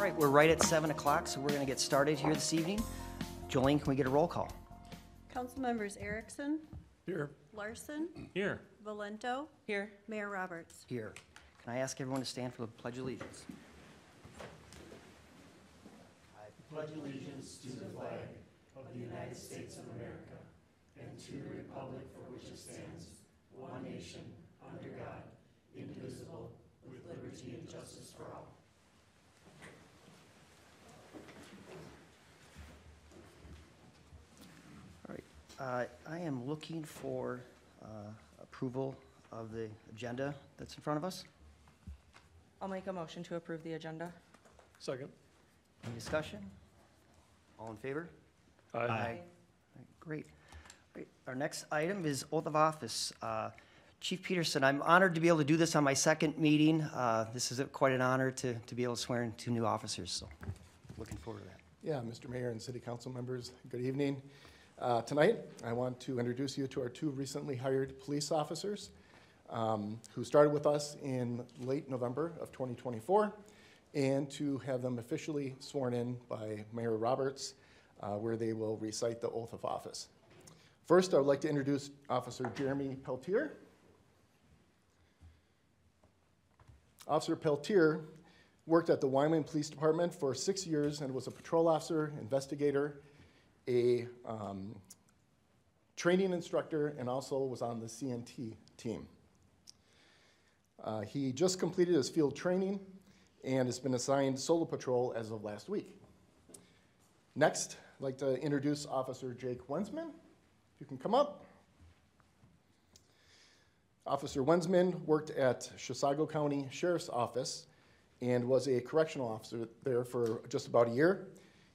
All right, we're right at 7 o'clock, so we're going to get started here this evening. Jolene, can we get a roll call? Council members Erickson, Here. Larson, Here. Valento, Here. Mayor Roberts. Here. Can I ask everyone to stand for the Pledge of Allegiance? I pledge allegiance to the flag of the United States of America and to the republic for which it stands, one nation, under God, indivisible, with liberty and justice for all. All right, I am looking for approval of the agenda that's in front of us. I'll make a motion to approve the agenda. Second. Any discussion? All in favor? Aye. All right, great. Great. Our next item is oath of office. Chief Peterson, I'm honored to be able to do this on my second meeting. This is quite an honor to be able to swear in two new officers, so looking forward to that. Yeah, Mr. Mayor and City Council members, good evening. Tonight, I want to introduce you to our two recently hired police officers who started with us in late November of 2024, and to have them officially sworn in by Mayor Roberts, where they will recite the oath of office. First, I would like to introduce Officer Jeremy Peltier. Officer Peltier worked at the Wensmann Police Department for 6 years and was a patrol officer, investigator, a training instructor, and also was on the CNT team. He just completed his field training and has been assigned solo patrol as of last week. Next, I'd like to introduce Officer Jake Wensmann. If you can come up. Officer Wensmann worked at Chisago County Sheriff's Office and was a correctional officer there for just about a year.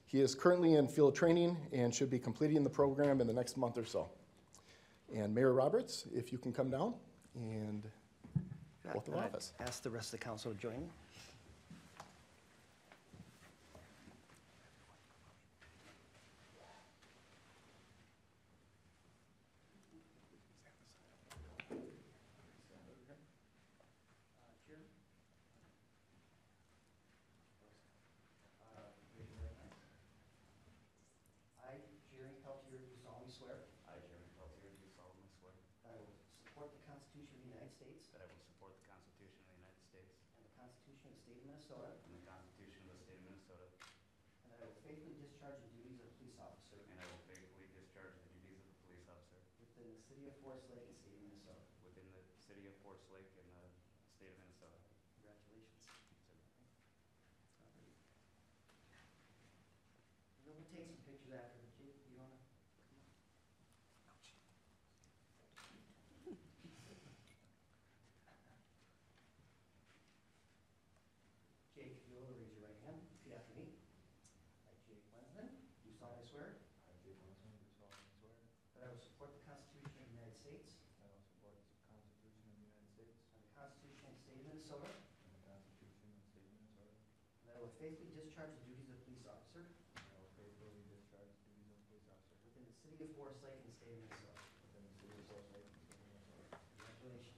He is currently in field training and should be completing the program in the next month or so. And Mayor Roberts, if you can come down and oath of office. Ask the rest of the council to join me. I, Jeremy Peltier, do solemnly swear. I, Jeremy Peltier, do solemnly swear That I will support the Constitution of the United States that I will support the Constitution of the United States and the Constitution of the State of Minnesota, and the Constitution of the State of Minnesota, and that I will faithfully discharge the duties of police officer and I will faithfully discharge the duties of a police officer within the city of Forest Lake and state of Minnesota. within the city of Forest Lake and the state of Minnesota. Congratulations. We'll take some pictures after, but Jake, you wanna come up? Jake, if you'll raise your right hand, repeat after me. I, Jake Wensmann, do solemnly swear I, Jake Wensmann, do solemnly swear that I will support the Constitution of the United States that I will support the Constitution of the United States and the Constitution of the State of Minnesota, and the Constitution of the State of Minnesota, and that I will faithfully discharge the duties of police officer and I will faithfully discharge the duties of police officer within the city of Forest Lake and state of Minnesota. within the city of Forest Lake and state of Minnesota. Congratulations.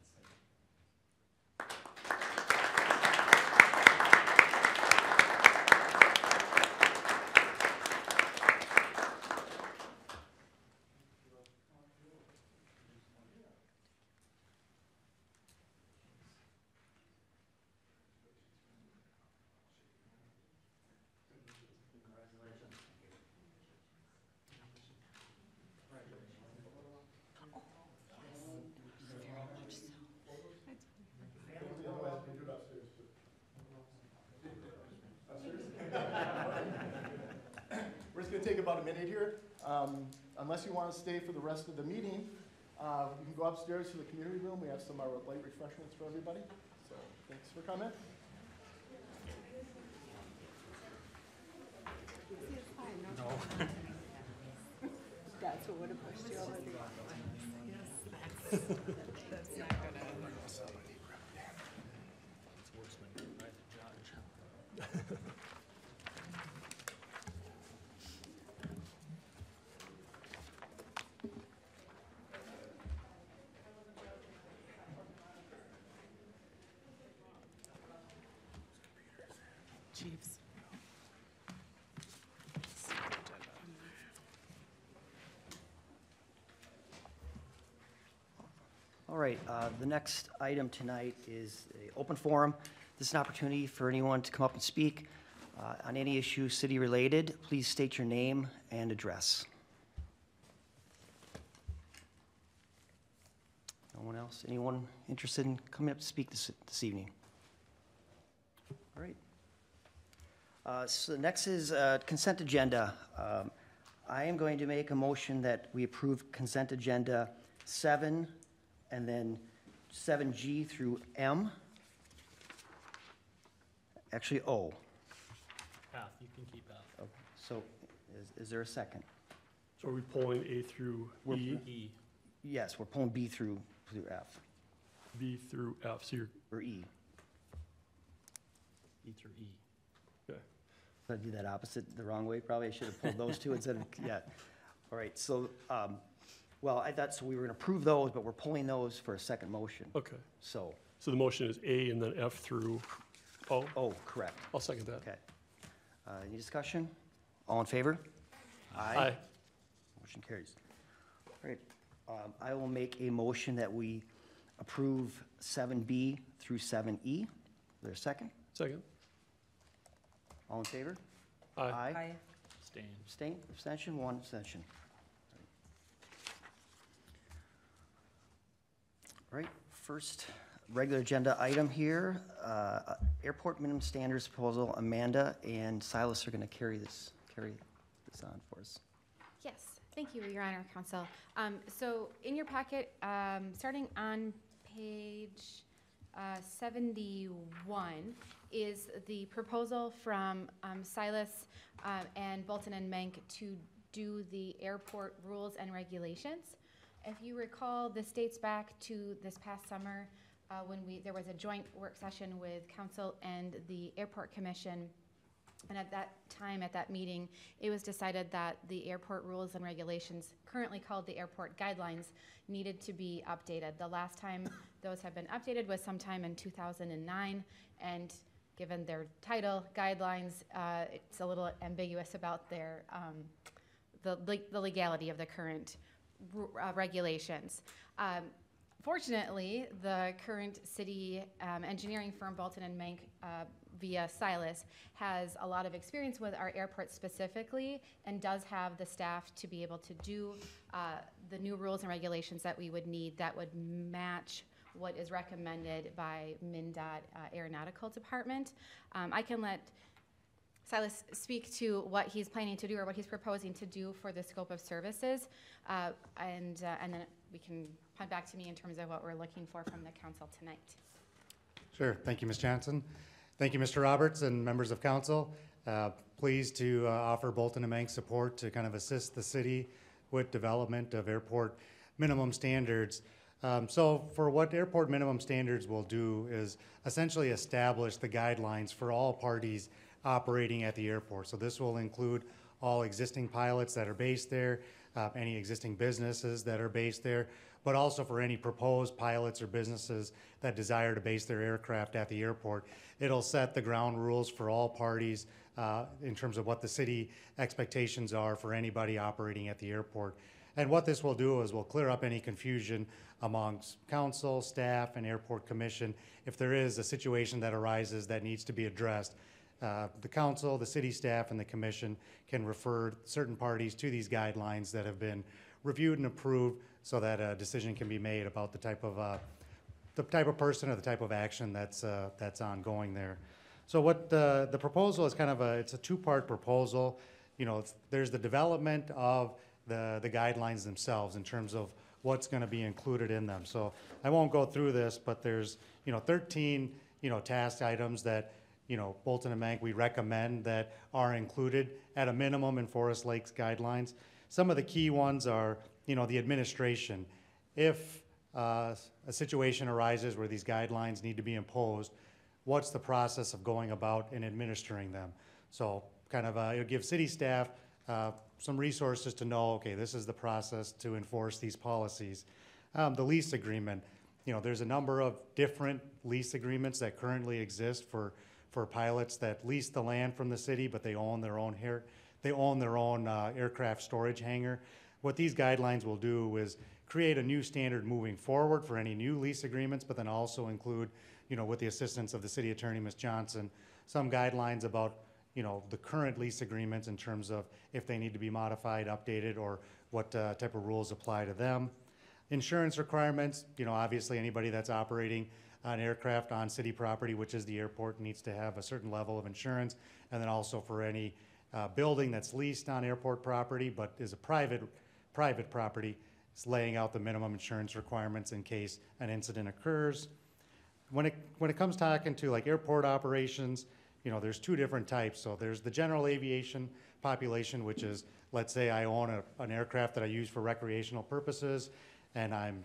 We're just going to take about a minute here. Unless you want to stay for the rest of the meeting, you can go upstairs to the community room. We have some light refreshments for everybody. So thanks for coming. That's what would have pushed you over the. That's not gonna. Chiefs. All right, the next item tonight is an open forum. This is an opportunity for anyone to come up and speak on any issue city-related. Please state your name and address. No one else? Anyone interested in coming up to speak this evening? All right. So next is consent agenda. I am going to make a motion that we approve consent agenda 7 and then 7G through M. Actually, O. F, you can keep F. Okay, so is there a second? So are we pulling A through E, E, Yes, we're pulling B through F, B through F? So you're, or E. E through E. okay. Did I do that opposite, the wrong way? Probably I should have pulled those two instead of, yeah. All right, so, well, I thought, so we were gonna approve those, but we're pulling those for a second motion. Okay. So, So the motion is A and then F through O? oh, correct, I'll second that. okay. Any discussion? All in favor? Aye. Motion carries. All right, I will make a motion that we approve 7B through 7E. Is there a second? Second? All in favor? Aye. Aye. Abstain. Abstain, abstention, one abstention. All right, first regular agenda item here, airport minimum standards proposal. Amanda and Silas are going to carry this on for us. Yes, thank you, Your Honor, Counsel. So in your packet, starting on page 71, is the proposal from Silas and Bolton and Menk to do the airport rules and regulations. If you recall, this dates back to this past summer when there was a joint work session with Council and the Airport Commission. And at that time, at that meeting, it was decided that the airport rules and regulations, currently called the airport guidelines, needed to be updated. The last time those have been updated was sometime in 2009, and given their title, guidelines, it's a little ambiguous about their the legality of the current regulations. Fortunately, the current city engineering firm, Bolton and Menk, via Silas, has a lot of experience with our airport specifically and does have the staff to be able to do the new rules and regulations that we would need that would match what is recommended by MnDOT Aeronautical Department. I can let Silas speak to what he's planning to do or what he's proposing to do for the scope of services, and then we can punt back to me in terms of what we're looking for from the council tonight. Sure. Thank you, Ms. Johnson. Thank you, Mr. Roberts and members of council. Pleased to offer Bolton and Menk support to kind of assist the city with development of airport minimum standards. So for what airport minimum standards will do is essentially establish the guidelines for all parties operating at the airport. So this will include all existing pilots that are based there, any existing businesses that are based there, but also for any proposed pilots or businesses that desire to base their aircraft at the airport. It'll set the ground rules for all parties in terms of what the city expectations are for anybody operating at the airport. And what this will do is we'll clear up any confusion amongst council, staff, and airport commission if there is a situation that arises that needs to be addressed. The council, the city staff, and the commission can refer certain parties to these guidelines that have been reviewed and approved so that a decision can be made about the type of person or the type of action that's ongoing there. So what the proposal is it's a two-part proposal. You know, there's the development of the guidelines themselves in terms of what's going to be included in them. So I won't go through this, but there's 13 task items that Bolton and Menk we recommend that are included at a minimum in Forest Lakes guidelines. Some of the key ones are the administration. If a situation arises where these guidelines need to be imposed, what's the process of going about and administering them? So it'll give city staff some resources to know, okay, this is the process to enforce these policies. The lease agreement, there's a number of different lease agreements that currently exist for pilots that lease the land from the city, but they own their own aircraft storage hangar. What these guidelines will do is create a new standard moving forward for any new lease agreements, but then also include, with the assistance of the city attorney, Ms. Johnson, some guidelines about, the current lease agreements in terms of if they need to be modified, updated, or what type of rules apply to them. Insurance requirements, obviously anybody that's operating an aircraft on city property, which is the airport, needs to have a certain level of insurance. And then also for any building that's leased on airport property but is a private property, it's laying out the minimum insurance requirements in case an incident occurs. When it comes talking to like airport operations, there's two different types. So there's the general aviation population, which is, let's say I own an aircraft that I use for recreational purposes, and I'm,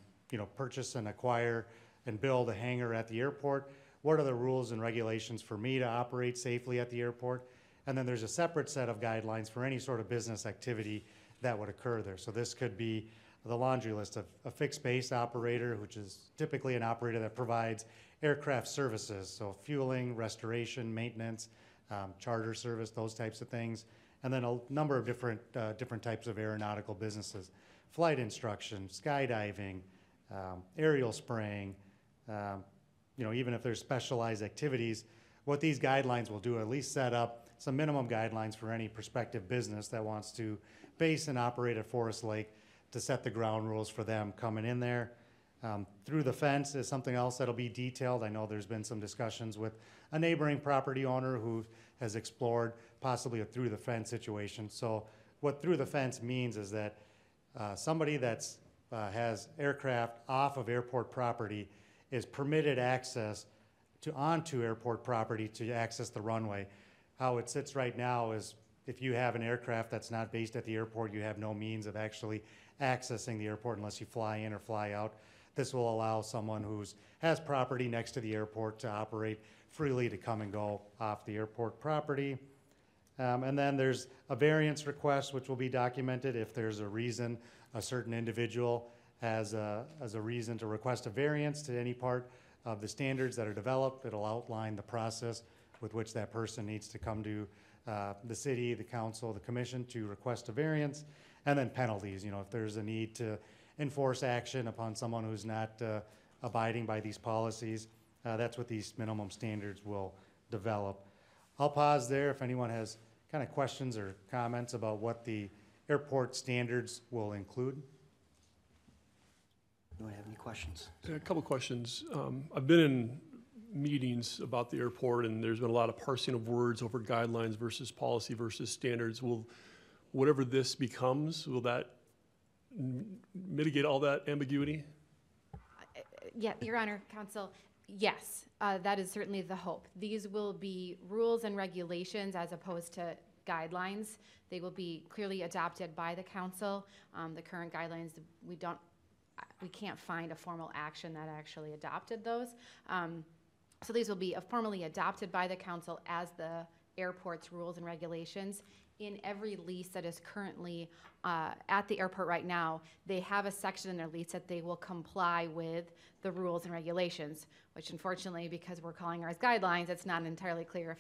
purchase and acquire and build a hangar at the airport. What are the rules and regulations for me to operate safely at the airport? And then there's a separate set of guidelines for any sort of business activity that would occur there. So this could be the laundry list of a fixed base operator, which is typically an operator that provides aircraft services, so fueling, restoration, maintenance, charter service, those types of things. And then a number of different types of aeronautical businesses: flight instruction, skydiving, aerial spraying, even if there's specialized activities. What these guidelines will do, at least set up some minimum guidelines for any prospective business that wants to base and operate at Forest Lake, to set the ground rules for them coming in there. Through the fence is something else that'll be detailed. I know there's been some discussions with a neighboring property owner who has explored possibly a through the fence situation. So what through the fence means is that somebody that's has aircraft off of airport property is permitted access onto airport property to access the runway. How it sits right now is if you have an aircraft that's not based at the airport, you have no means of actually accessing the airport unless you fly in or fly out. This will allow someone who has property next to the airport to operate freely to come and go off the airport property. And then there's a variance request, which will be documented if there's a reason a certain individual has a reason to request a variance to any part of the standards that are developed. It'll outline the process with which that person needs to come to the city, the council, the commission to request a variance. And then penalties, if there's a need to enforce action upon someone who's not abiding by these policies. That's what these minimum standards will develop. I'll pause there if anyone has kind of questions or comments about what the airport standards will include. Anyone have any questions? A couple questions. I've been in meetings about the airport, and there's been a lot of parsing of words over guidelines versus policy versus standards. Will whatever this becomes, will that mitigate all that ambiguity? Yeah, Your Honor, Counsel, yes, that is certainly the hope. These will be rules and regulations as opposed to guidelines. They will be clearly adopted by the council. The current guidelines, we can't find a formal action that actually adopted those. So these will be formally adopted by the council as the airport's rules and regulations. In every lease that is currently at the airport right now, they have a section in their lease that they will comply with the rules and regulations, which unfortunately, because we're calling ours guidelines, it's not entirely clear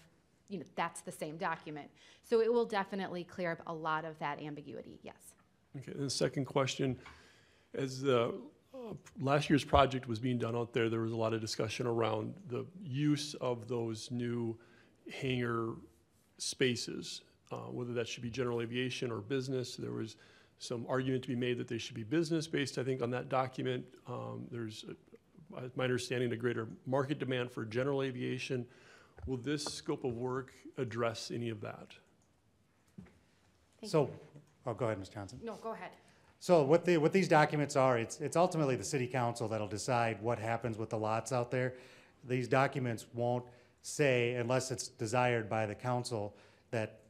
if that's the same document. So it will definitely clear up a lot of that ambiguity, yes. Okay, and the second question, as the last year's project was being done out there, there was a lot of discussion around the use of those new hangar spaces. Whether that should be general aviation or business. There was some argument to be made that they should be business-based. I think on that document, there's, my understanding, a greater market demand for general aviation. Will this scope of work address any of that? Go ahead, Ms. Johnson. No, go ahead. So what these documents are, it's ultimately the city council that'll decide what happens with the lots out there. These documents won't say, unless it's desired by the council, that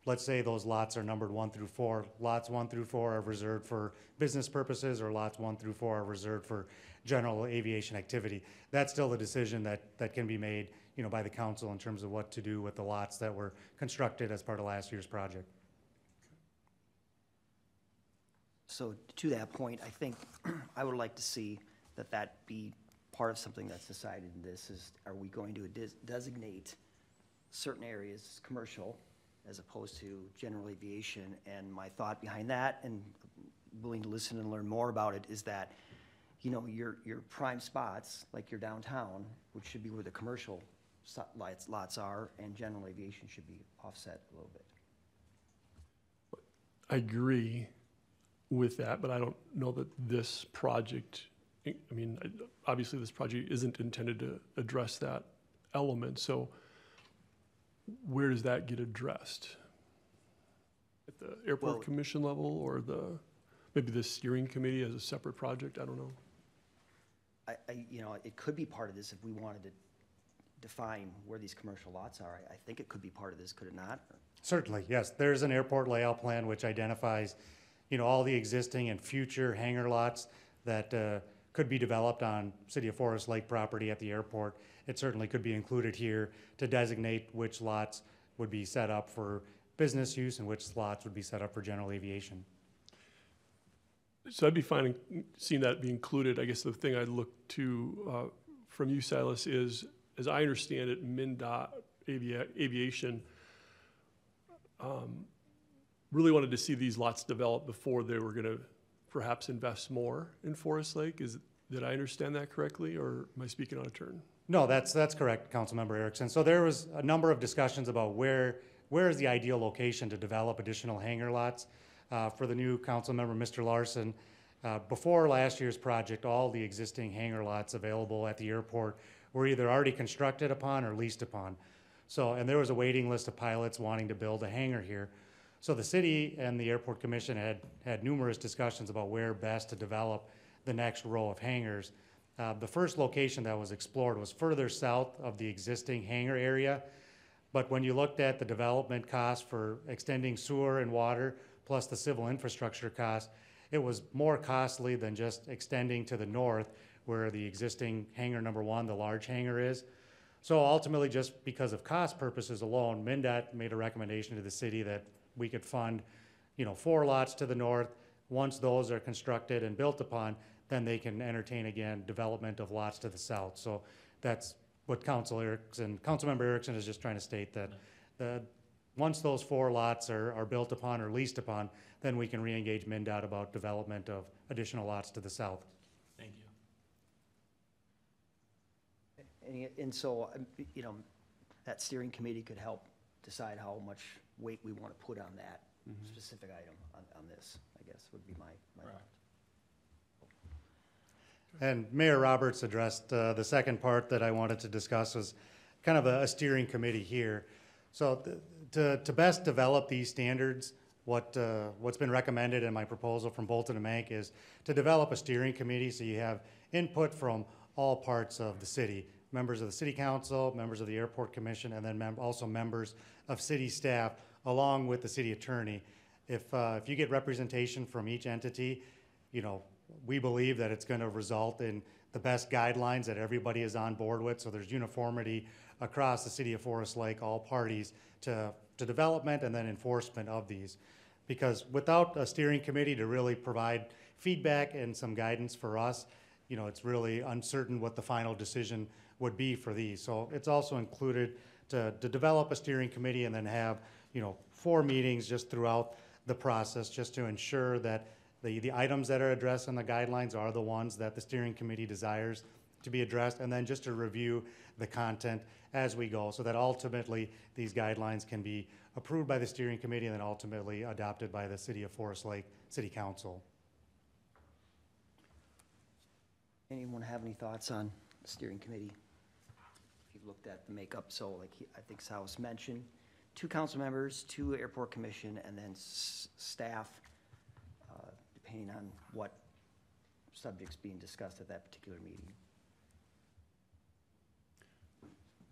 let's say those lots are numbered 1 through 4. Lots 1 through 4 are reserved for business purposes, or lots 1 through 4 are reserved for general aviation activity. That's still a decision that can be made, by the council in terms of what to do with the lots that were constructed as part of last year's project. So to that point, I think I would like to see that be part of something that's decided in this is, are we going to designate certain areas commercial as opposed to general aviation? And my thought behind that, and willing to listen and learn more about it, is that, you know, your prime spots, like your downtown, which should be where the commercial lots are, and general aviation should be offset a little bit. I agree with that, but I don't know that this project, I mean, obviously this project isn't intended to address that element, so where does that get addressed? At the airport Well, commission level, or maybe the steering committee as a separate project? I don't know. You know, it could be part of this if we wanted to define where these commercial lots are. I think it could be part of this, could it not? Certainly, yes. There's an airport layout plan which identifies, you know, all the existing and future hangar lots that could be developed on City of Forest Lake property at the airport. It certainly could be included here to designate which lots would be set up for business use and which lots would be set up for general aviation. So I'd be fine seeing that be included. I guess the thing I'd look to from you, Silas, is, as I understand it, MnDOT Aviation really wanted to see these lots developed before they were going to perhaps invest more in Forest Lake. Did I understand that correctly, or am I speaking on a turn? No, that's correct, Councilmember Erickson. So there was a number of discussions about where is the ideal location to develop additional hangar lots. For the new council member, Mr. Larson, before last year's project, all the existing hangar lots available at the airport were either already constructed upon or leased upon. So, and there was a waiting list of pilots wanting to build a hangar here. So the city and the airport commission had numerous discussions about where best to develop the next row of hangars. The first location that was explored was further south of the existing hangar area. But when you looked at the development cost for extending sewer and water, plus the civil infrastructure cost, it was more costly than just extending to the north where the existing hangar number 1, the large hangar, is. So ultimately, just because of cost purposes alone, MnDOT made a recommendation to the city that we could fund, you know, 4 lots to the north. Once those are constructed and built upon, then they can entertain again development of lots to the south. So that's what Councilmember Erickson is just trying to state, that once those 4 lots are built upon or leased upon, then we can re-engage MnDOT about development of additional lots to the south. Thank you. And so, you know, that steering committee could help decide how much weight we want to put on that specific item on this, I guess, would be my thought. And Mayor Roberts addressed the second part that I wanted to discuss, was kind of a steering committee here. So to best develop these standards, what's been recommended in my proposal from Bolton and Mank is to develop a steering committee so you have input from all parts of the city, members of the city council, members of the airport commission, and then also members of city staff, along with the city attorney. If you get representation from each entity, you know, we believe that it's going to result in the best guidelines that everybody is on board with, so there's uniformity across the city of Forest Lake, all parties, to development and then enforcement of these. Because without a steering committee to really provide feedback and some guidance for us, you know, it's really uncertain what the final decision would be for these. So it's also included to develop a steering committee and then have, you know, 4 meetings just throughout the process, just to ensure that the items that are addressed in the guidelines are the ones that the steering committee desires to be addressed, and then just to review the content as we go, so that ultimately these guidelines can be approved by the steering committee and then ultimately adopted by the City of Forest Lake City Council. Anyone have any thoughts on the steering committee? If you've looked at the makeup, so like I think Silas mentioned, 2 council members, 2 airport commission, and then staff, depending on what subject's being discussed at that particular meeting.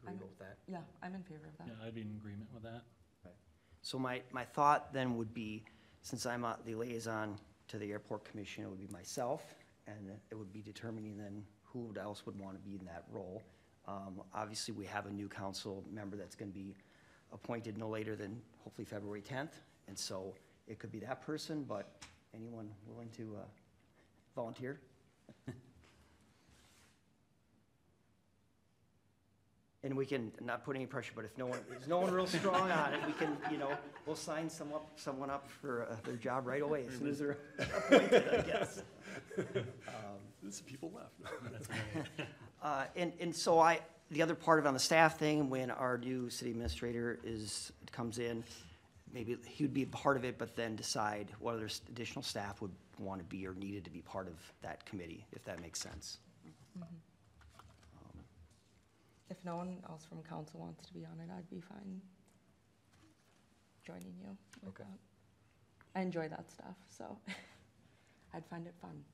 Agree with that? Yeah, I'm in favor of that. Yeah, I'd be in agreement with that. So my thought then would be, since I'm the liaison to the airport commission, it would be myself, and it would be determining then who else would want to be in that role. Obviously, we have a new council member that's going to be appointed no later than hopefully February 10th, and so it could be that person, but anyone willing to volunteer? And we can, not put any pressure, but if there's no one real strong on it, we can, we'll sign someone up for their job right away as soon as they're appointed, I guess. There's people left. And so the other part of it on the staff thing, when our new city administrator comes in, maybe he would be a part of it, but then decide what other additional staff would want to be or needed to be part of that committee, if that makes sense. If no one else from council wants to be on it, I'd be fine joining you with Okay. that. I enjoy that stuff, so I'd find it fun.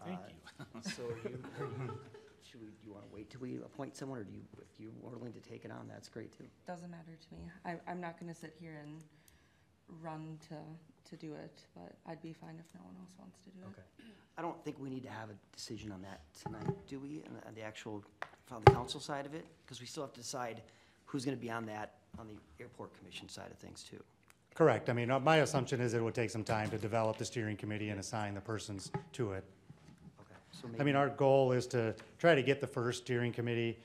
Thank you. So do you want to wait till we appoint someone, or if you're willing to take it on, that's great too. Doesn't matter to me. I'm not gonna sit here and run to do it, but I'd be fine if no one else wants to do it. Okay. I don't think we need to have a decision on that tonight, do we, on the actual, on the council side of it? Because we still have to decide who's going to be on the airport commission side of things too. Correct. I mean, my assumption is it would take some time to develop the steering committee and assign the persons to it. Okay. So I mean, our goal is to try to get the first steering committee,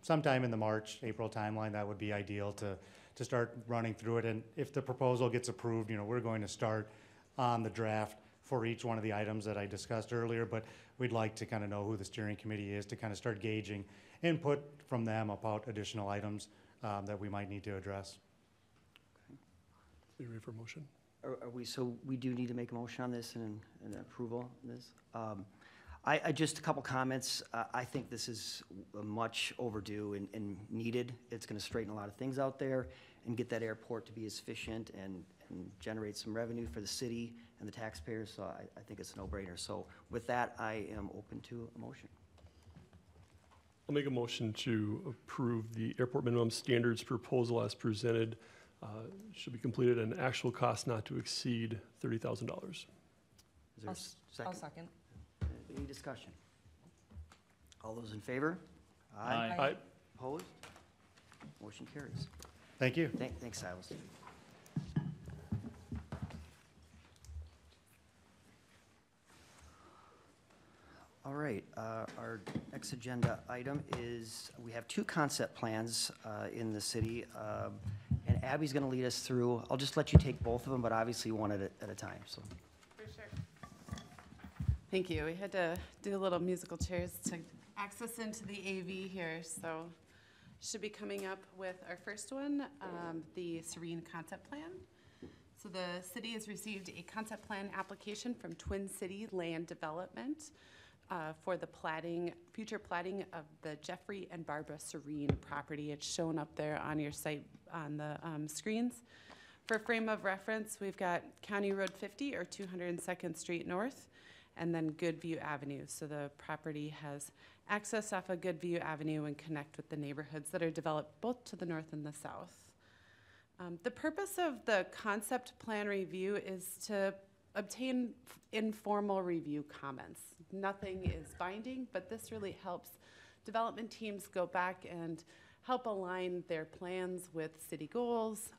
sometime in the March, April timeline. That would be ideal to start running through it. And if the proposal gets approved, we're going to start on the draft for each one of the items that I discussed earlier, but we'd like to kind of know who the steering committee is to kind of start gauging input from them about additional items that we might need to address. Are you ready for a motion? Are we, so we do need to make a motion on this and approval of this? I just a couple comments. I think this is much overdue and needed. It's going to straighten a lot of things out there and get that airport to be as efficient and generate some revenue for the city and the taxpayers. So I think it's a no-brainer. So with that, I am open to a motion. I'll make a motion to approve the airport minimum standards proposal as presented. Should be completed at an actual cost not to exceed $30,000. Is there a I'll second? second. Any discussion? All those in favor? Aye. Aye. Opposed? Motion carries. Thank you. Thanks, Silas. All right, our next agenda item is, we have two concept plans in the city, and Abby's going to lead us through. I'll just let you take both of them, but obviously one at a time, so. For sure. Thank you. We had to do a little musical chairs to access into the AV here, so should be coming up with our first one, the Surine concept plan. So the city has received a concept plan application from Twin City Land Development for the future platting of the Jeffrey and Barbara Surine property. It's shown up there on your site on the screens. For frame of reference, we've got County Road 50 or 202nd Street North, and then Goodview Avenue. So the property has access off of Goodview Avenue and connect with the neighborhoods that are developed both to the north and the south. The purpose of the concept plan review is to obtain informal review comments. Nothing is binding, but this really helps development teams go back and help align their plans with city goals.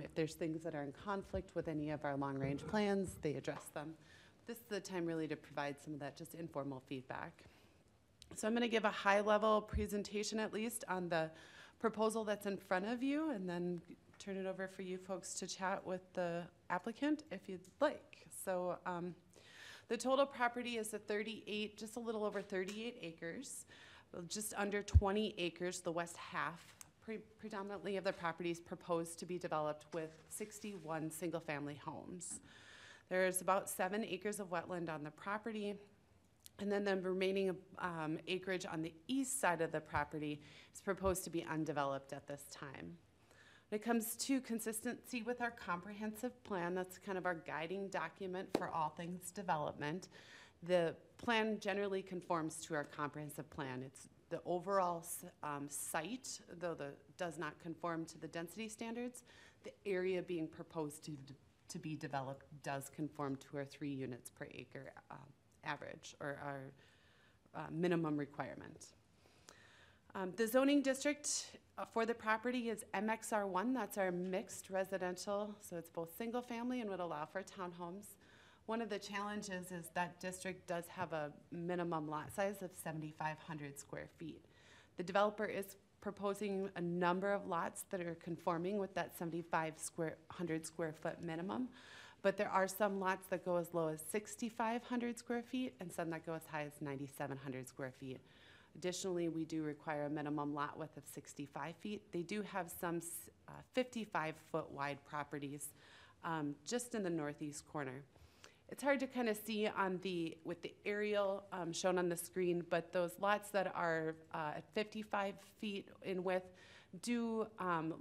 If there's things that are in conflict with any of our long-range plans, they address them. This is the time really to provide some of that just informal feedback. So I'm going to give a high-level presentation at least on the proposal that's in front of you, and then turn it over for you folks to chat with the applicant if you'd like. So the total property is just a little over 38 acres, just under 20 acres, the west half. Predominantly of the properties proposed to be developed with 61 single-family homes. There's about 7 acres of wetland on the property, and then the remaining acreage on the east side of the property is proposed to be undeveloped at this time. When it comes to consistency with our comprehensive plan, that's kind of our guiding document for all things development. The plan generally conforms to our comprehensive plan. It's the overall site, though does not conform to the density standards. The area being proposed to be developed does conform to our 3 units per acre average, or our minimum requirement. The zoning district for the property is MXR1. That's our mixed residential, so it's both single family and would allow for townhomes. One of the challenges is that district does have a minimum lot size of 7,500 square feet. The developer is proposing a number of lots that are conforming with that 7,500 square foot minimum, but there are some lots that go as low as 6,500 square feet and some that go as high as 9,700 square feet. Additionally, we do require a minimum lot width of 65 feet. They do have some 55-foot wide properties just in the northeast corner. It's hard to kind of see on with the aerial shown on the screen, but those lots that are at 55 feet in width do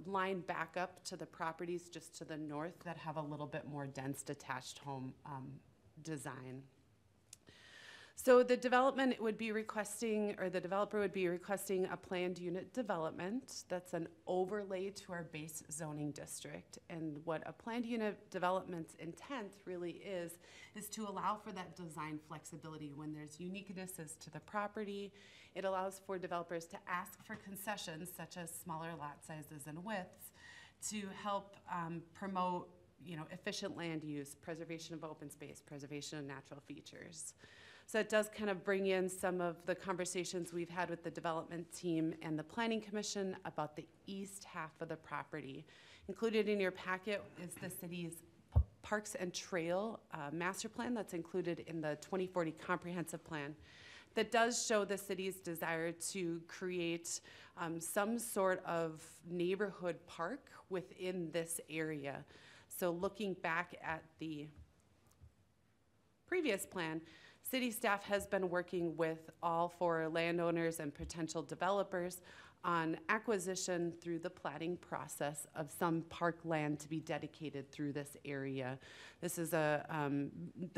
line back up to the properties just to the north that have a little bit more dense detached home design. So the development would be requesting, or the developer would be requesting a planned unit development that's an overlay to our base zoning district. And what a planned unit development's intent really is to allow for that design flexibility when there's uniquenesses to the property. It allows for developers to ask for concessions such as smaller lot sizes and widths to help promote, efficient land use, preservation of open space, preservation of natural features. So it does kind of bring in some of the conversations we've had with the development team and the Planning Commission about the east half of the property. Included in your packet is the city's Parks and Trail master plan that's included in the 2040 comprehensive plan that does show the city's desire to create some sort of neighborhood park within this area. So looking back at the previous plan, city staff has been working with all 4 landowners and potential developers on acquisition through the platting process of some park land to be dedicated through this area. This is the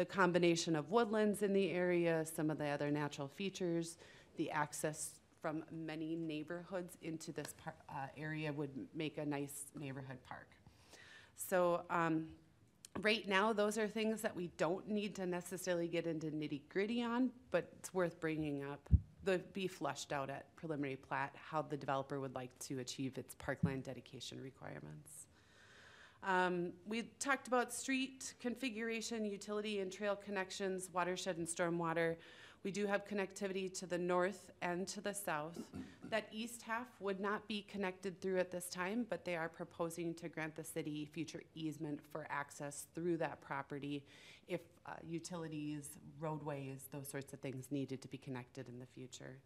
combination of woodlands in the area, some of the other natural features, the access from many neighborhoods into this area would make a nice neighborhood park. So right now, those are things that we don't need to necessarily get into nitty-gritty on, but it's worth bringing up. They'll be flushed out at preliminary plat, how the developer would like to achieve its parkland dedication requirements. We talked about street configuration, utility and trail connections, watershed and stormwater. We do have connectivity to the north and to the south. That east half would not be connected through at this time, but they are proposing to grant the city future easement for access through that property if utilities, roadways, those sorts of things needed to be connected in the future.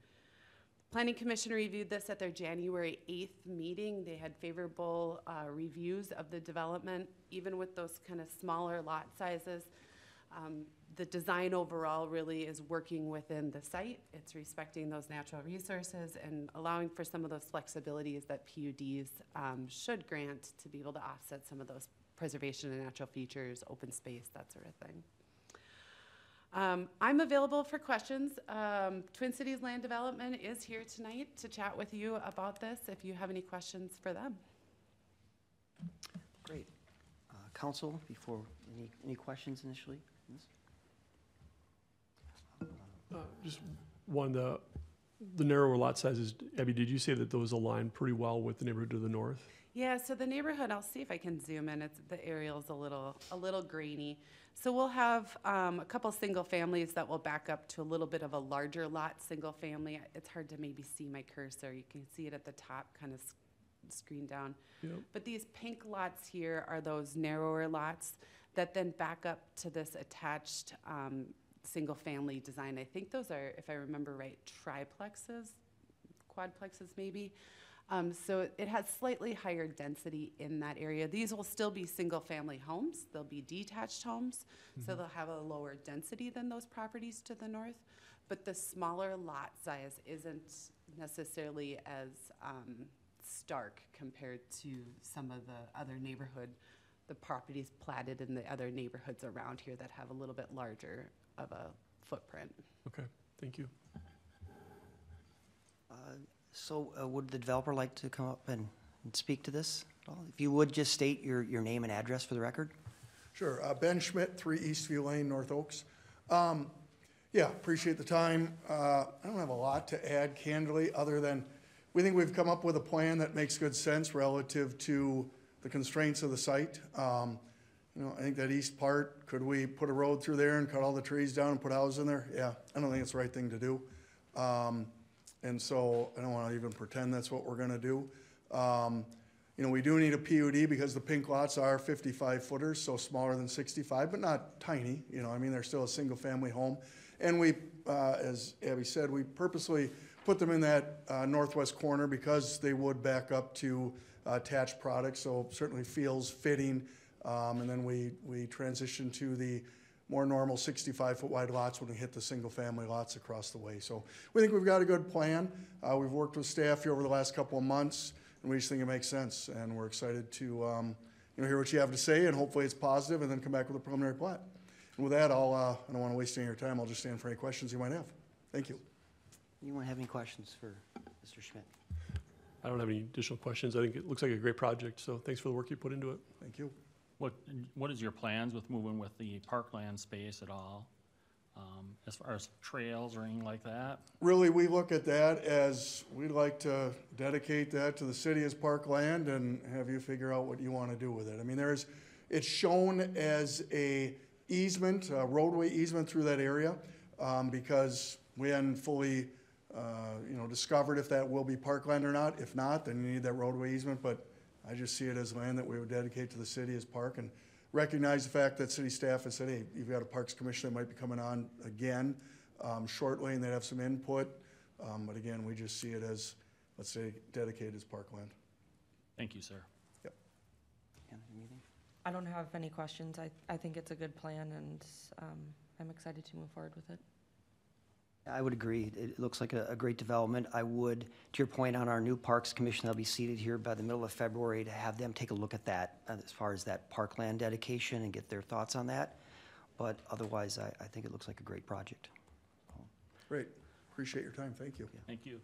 Planning Commission reviewed this at their January 8th meeting. They had favorable reviews of the development, even with those kind of smaller lot sizes. The design overall really is working within the site. It's respecting those natural resources and allowing for some of those flexibilities that PUDs should grant to be able to offset some of those preservation and natural features, open space, that sort of thing. I'm available for questions. Twin Cities Land Development is here tonight to chat with you about this if you have any questions for them. Great. Council, before any questions initially? Just one, the narrower lot sizes, Abby, did you say that those align pretty well with the neighborhood to the north? Yeah, so the neighborhood, I'll see if I can zoom in. The aerial's a little grainy. So we'll have a couple single families that will back up to a little bit of a larger lot, single family. It's hard to maybe see my cursor. You can see it at the top, kind of screen down. Yep. But these pink lots here are those narrower lots that then back up to this attached single family design. I think those are, if I remember right, triplexes, quadplexes maybe. So it has slightly higher density in that area. These will still be single family homes. They'll be detached homes. Mm-hmm. So they'll have a lower density than those properties to the north. But the smaller lot size isn't necessarily as stark compared to some of the other the properties platted in the other neighborhoods around here that have a little bit larger of a footprint. Okay, thank you. So would the developer like to come up and speak to this at all? If you would, just state your name and address for the record. Sure. Ben Schmidt, 3 Eastview Lane, North Oaks. Yeah, appreciate the time. I don't have a lot to add candidly other than we think we've come up with a plan that makes good sense relative to the constraints of the site. I think that east part, could we put a road through there and cut all the trees down and put houses in there? Yeah, I don't think it's the right thing to do. and so I don't want to even pretend that's what we're going to do. You know, we do need a PUD because the pink lots are 55 footers, so smaller than 65, but not tiny. You know, I mean, they're still a single family home. And we, as Abby said, we purposely put them in that northwest corner because they would back up to attached products, so certainly feels fitting. And then we transition to the more normal 65-foot wide lots when we hit the single-family lots across the way. So we think we've got a good plan. We've worked with staff here over the last couple of months, and we just think it makes sense. And we're excited to you know, hear what you have to say, and hopefully it's positive, and then come back with a preliminary plat. And with that, I don't want to waste any of your time. I'll just stand for any questions you might have. Thank you. Anyone have any questions for Mr. Schmidt? I don't have any additional questions. I think it looks like a great project, so thanks for the work you put into it. Thank you. What is your plans with moving with the parkland space at all? As far as trails or anything like that? Really, we look at that as we'd like to dedicate that to the city as parkland and have you figure out what you want to do with it. I mean, it's shown as a easement, a roadway easement through that area because we hadn't fully you know, discovered if that will be parkland or not. If not, then you need that roadway easement, but I just see it as land that we would dedicate to the city as park and recognize the fact that city staff has said, hey, you've got a Parks Commission that might be coming on again shortly, and they'd have some input. But again, we just see it as, let's say, dedicated as parkland. Thank you, sir. Yep. Anything? I don't have any questions. I think it's a good plan, and I'm excited to move forward with it. I would agree. It looks like a great development. I would, to your point, on our new Parks Commission, they'll be seated here by the middle of February to have them take a look at that as far as that parkland dedication and get their thoughts on that. But otherwise, I think it looks like a great project. Great. Appreciate your time. Thank you. Yeah. Thank you.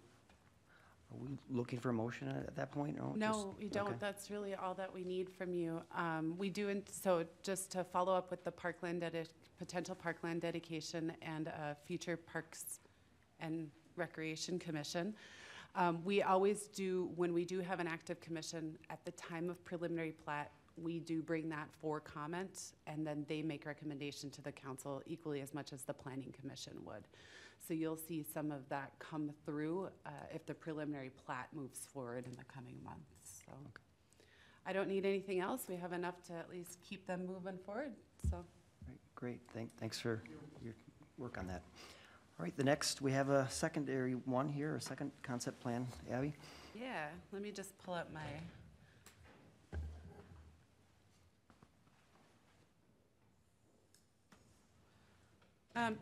Are we looking for a motion at that point? No, we don't. Okay. That's really all that we need from you. We do, so just to follow up with the potential parkland dedication and future Parks and Recreation Commission. We always do, when we do have an active commission, at the time of preliminary plat, we do bring that for comment, and then they make recommendation to the council equally as much as the planning commission would. So you'll see some of that come through if the preliminary plat moves forward in the coming months. So okay. I don't need anything else. We have enough to at least keep them moving forward. So great. Thanks for your work on that. All right, the next, we have a secondary one here, a second concept plan. Abby? yeah, let me just pull up my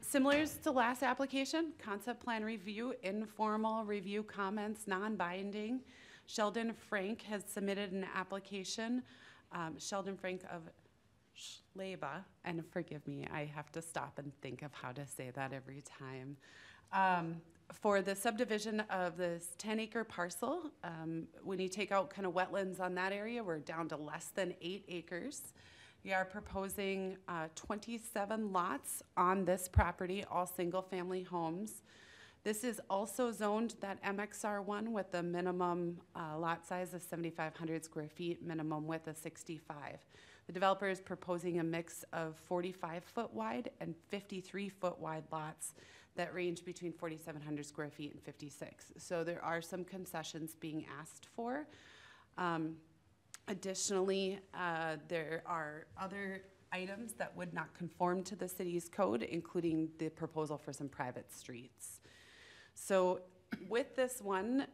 similar to last application, concept plan review, informal review comments, non-binding. Sheldon Frank has submitted an application. Sheldon Frank of Shlayba, and forgive me, I have to stop and think of how to say that every time. For the subdivision of this 10-acre parcel, when you take out kind of wetlands on that area, we're down to less than 8 acres. We are proposing 27 lots on this property, all single-family homes. This is also zoned that MXR1 with a minimum lot size of 7,500 square feet, minimum width of 65. The developer is proposing a mix of 45-foot wide and 53-foot wide lots that range between 4,700 square feet and 56. So there are some concessions being asked for. Additionally, there are other items that would not conform to the city's code, including the proposal for some private streets. So with this one,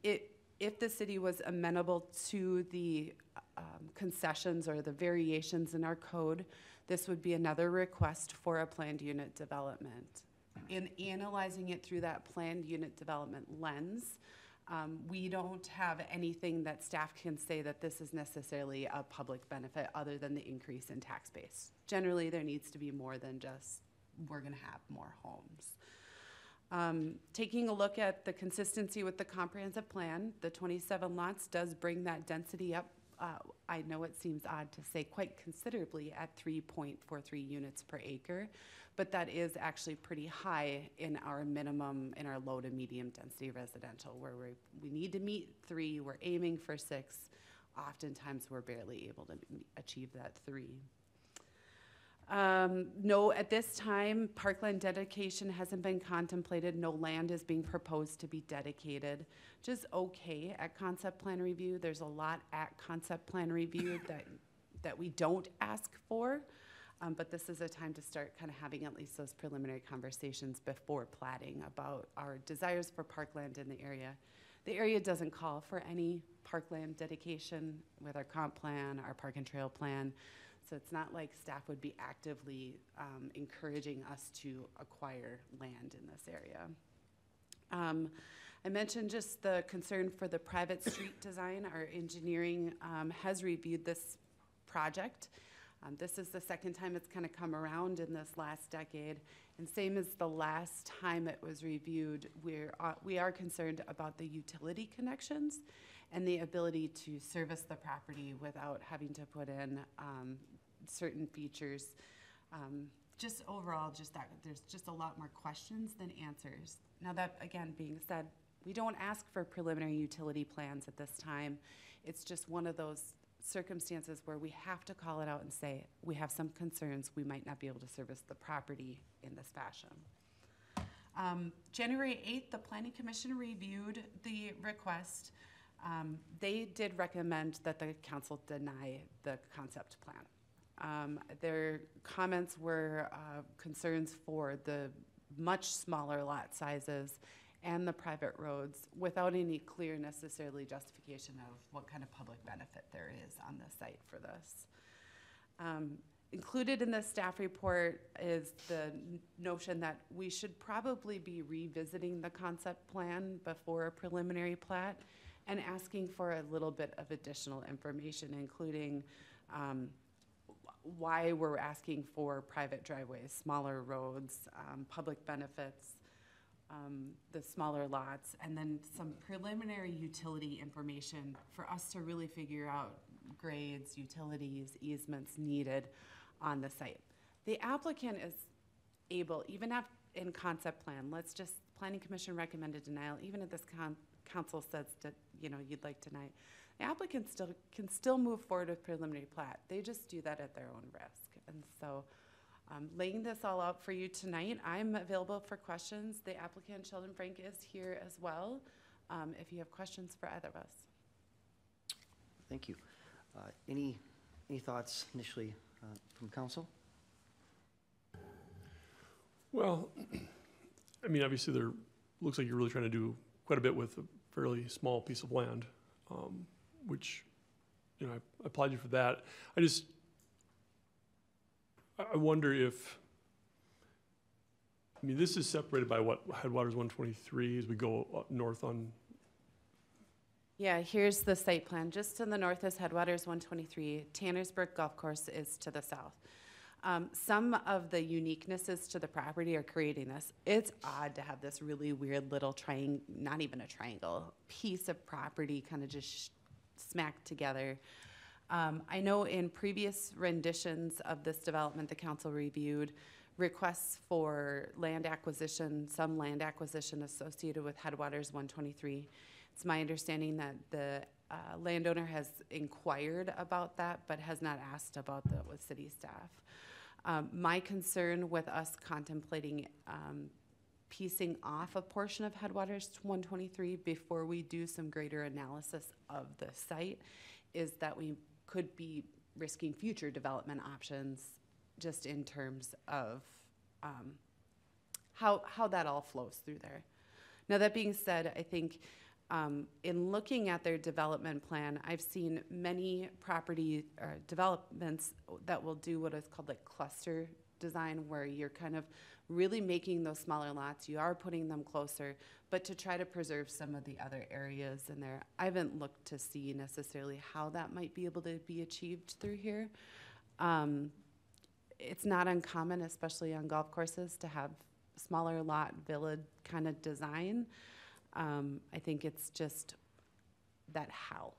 if the city was amenable to the concessions or the variations in our code, this would be another request for a planned unit development. In analyzing it through that planned unit development lens, we don't have anything that staff can say that this is necessarily a public benefit other than the increase in tax base. Generally, there needs to be more than just we're going to have more homes. Taking a look at the consistency with the comprehensive plan, the 27 lots does bring that density up. I know it seems odd to say quite considerably at 3.43 units per acre, but that is actually pretty high in our minimum, in our low to medium density residential, where we need to meet 3, we're aiming for 6. Oftentimes we're barely able to achieve that 3. No, at this time, parkland dedication hasn't been contemplated. No land is being proposed to be dedicated. Just okay at concept plan review. There's a lot at concept plan review that we don't ask for. But this is a time to start kind of having at least those preliminary conversations before platting about our desires for parkland in the area. The area doesn't call for any parkland dedication with our comp plan, our park and trail plan. So it's not like staff would be actively encouraging us to acquire land in this area. I mentioned just the concern for the private street design. Our engineering has reviewed this project. This is the second time it's kind of come around in this last decade. And same as the last time it was reviewed, we are concerned about the utility connections and the ability to service the property without having to put in certain features. Just overall, just that there's just a lot more questions than answers. Now that, again, being said, we don't ask for preliminary utility plans at this time. It's just one of those circumstances where we have to call it out and say, we have some concerns, we might not be able to service the property in this fashion. January 8th, the Planning Commission reviewed the request. They did recommend that the council deny the concept plan. Their comments were concerns for the much smaller lot sizes and the private roads without any clear necessarily justification of what kind of public benefit there is on the site for this. Included in the staff report is the notion that we should probably be revisiting the concept plan before a preliminary plat and asking for a little bit of additional information, including why we're asking for private driveways, smaller roads, public benefits, the smaller lots, and then some preliminary utility information for us to really figure out grades, utilities, easements needed on the site. The applicant is able, even in concept plan, Planning Commission recommended denial, even if this council says that, you'd like to deny, the applicant can still move forward with preliminary plat. They just do that at their own risk. And so laying this all out for you tonight, I'm available for questions. The applicant, Sheldon Frank, is here as well, if you have questions for either of us. Thank you. Any thoughts initially from council? Well, I mean, obviously there looks like you're really trying to do quite a bit with a fairly small piece of land, which, I applaud you for that. I wonder if, this is separated by what, Headwaters 123 as we go up north on? Yeah, here's the site plan. Just to the north is Headwaters 123. Tannersburg Golf Course is to the south. Some of the uniquenesses to the property are creating this. It's odd to have this really weird little not even a triangle, piece of property kind of just smacked together. I know in previous renditions of this development, the council reviewed requests for land acquisition, some land acquisition associated with Headwaters 123. It's my understanding that the landowner has inquired about that, but has not asked about that with city staff. My concern with us contemplating piecing off a portion of Headwaters 123 before we do some greater analysis of the site is that we could be risking future development options just in terms of how that all flows through there. Now, that being said, I think in looking at their development plan, I've seen many property developments that will do what is called like cluster design, where you're kind of really making those smaller lots. You are putting them closer, but to try to preserve some of the other areas in there. I haven't looked to see necessarily how that might be able to be achieved through here. It's not uncommon, especially on golf courses, to have smaller lot villa kind of design. I think it's just that how.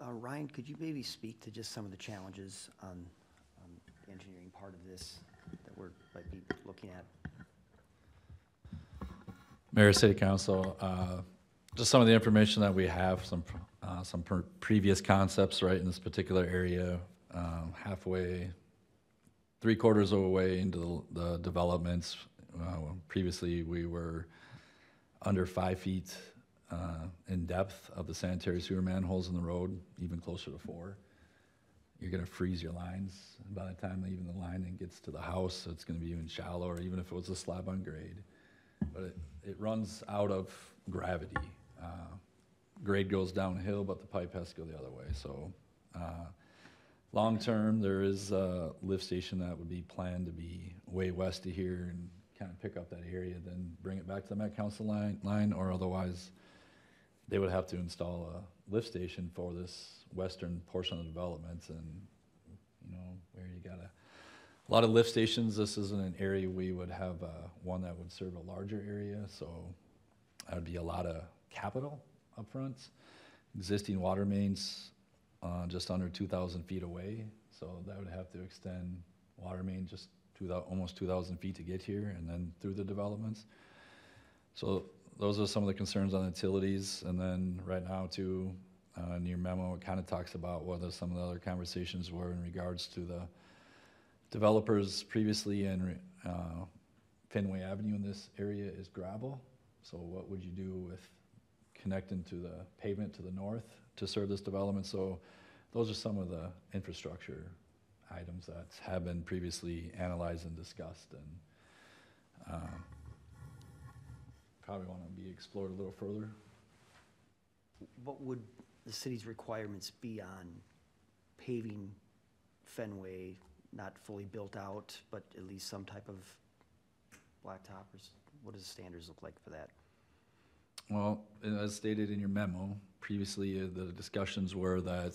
Ryan, could you maybe speak to just some of the challenges on the engineering part of this that we're might be looking at? Mayor, City Council, Just some of the information that we have, some previous concepts, right, in this particular area, halfway, 3/4 of a way into the developments. Previously, we were under 5 feet in depth of the sanitary sewer manholes in the road, even closer to 4. You're gonna freeze your lines by the time even the line gets to the house, so it's gonna be even shallower, even if it was a slab on grade. But it runs out of gravity. Grade goes downhill, but the pipe has to go the other way. So long-term, there is a lift station that would be planned to be way west of here and kind of pick up that area, then bring it back to the Met Council line, or otherwise they would have to install a lift station for this western portion of the development. And, you know, where you got a lot of lift stations, this isn't an area we would have one that would serve a larger area, so that would be a lot of capital up front. Existing water mains just under 2,000 feet away, so that would have to extend water main just almost 2,000 feet to get here and then through the developments. So those are some of the concerns on utilities. And then right now too, in your memo, it kind of talks about whether some of the other conversations were in regards to the developers previously in Fenway Avenue in this area is gravel. So what would you do with connecting to the pavement to the north to serve this development? So those are some of the infrastructure items that have been previously analyzed and discussed, and probably want to be explored a little further. What would the city's requirements be on paving Fenway, not fully built out, but at least some type of blacktop? Or what does the standards look like for that? Well, as stated in your memo, previously the discussions were that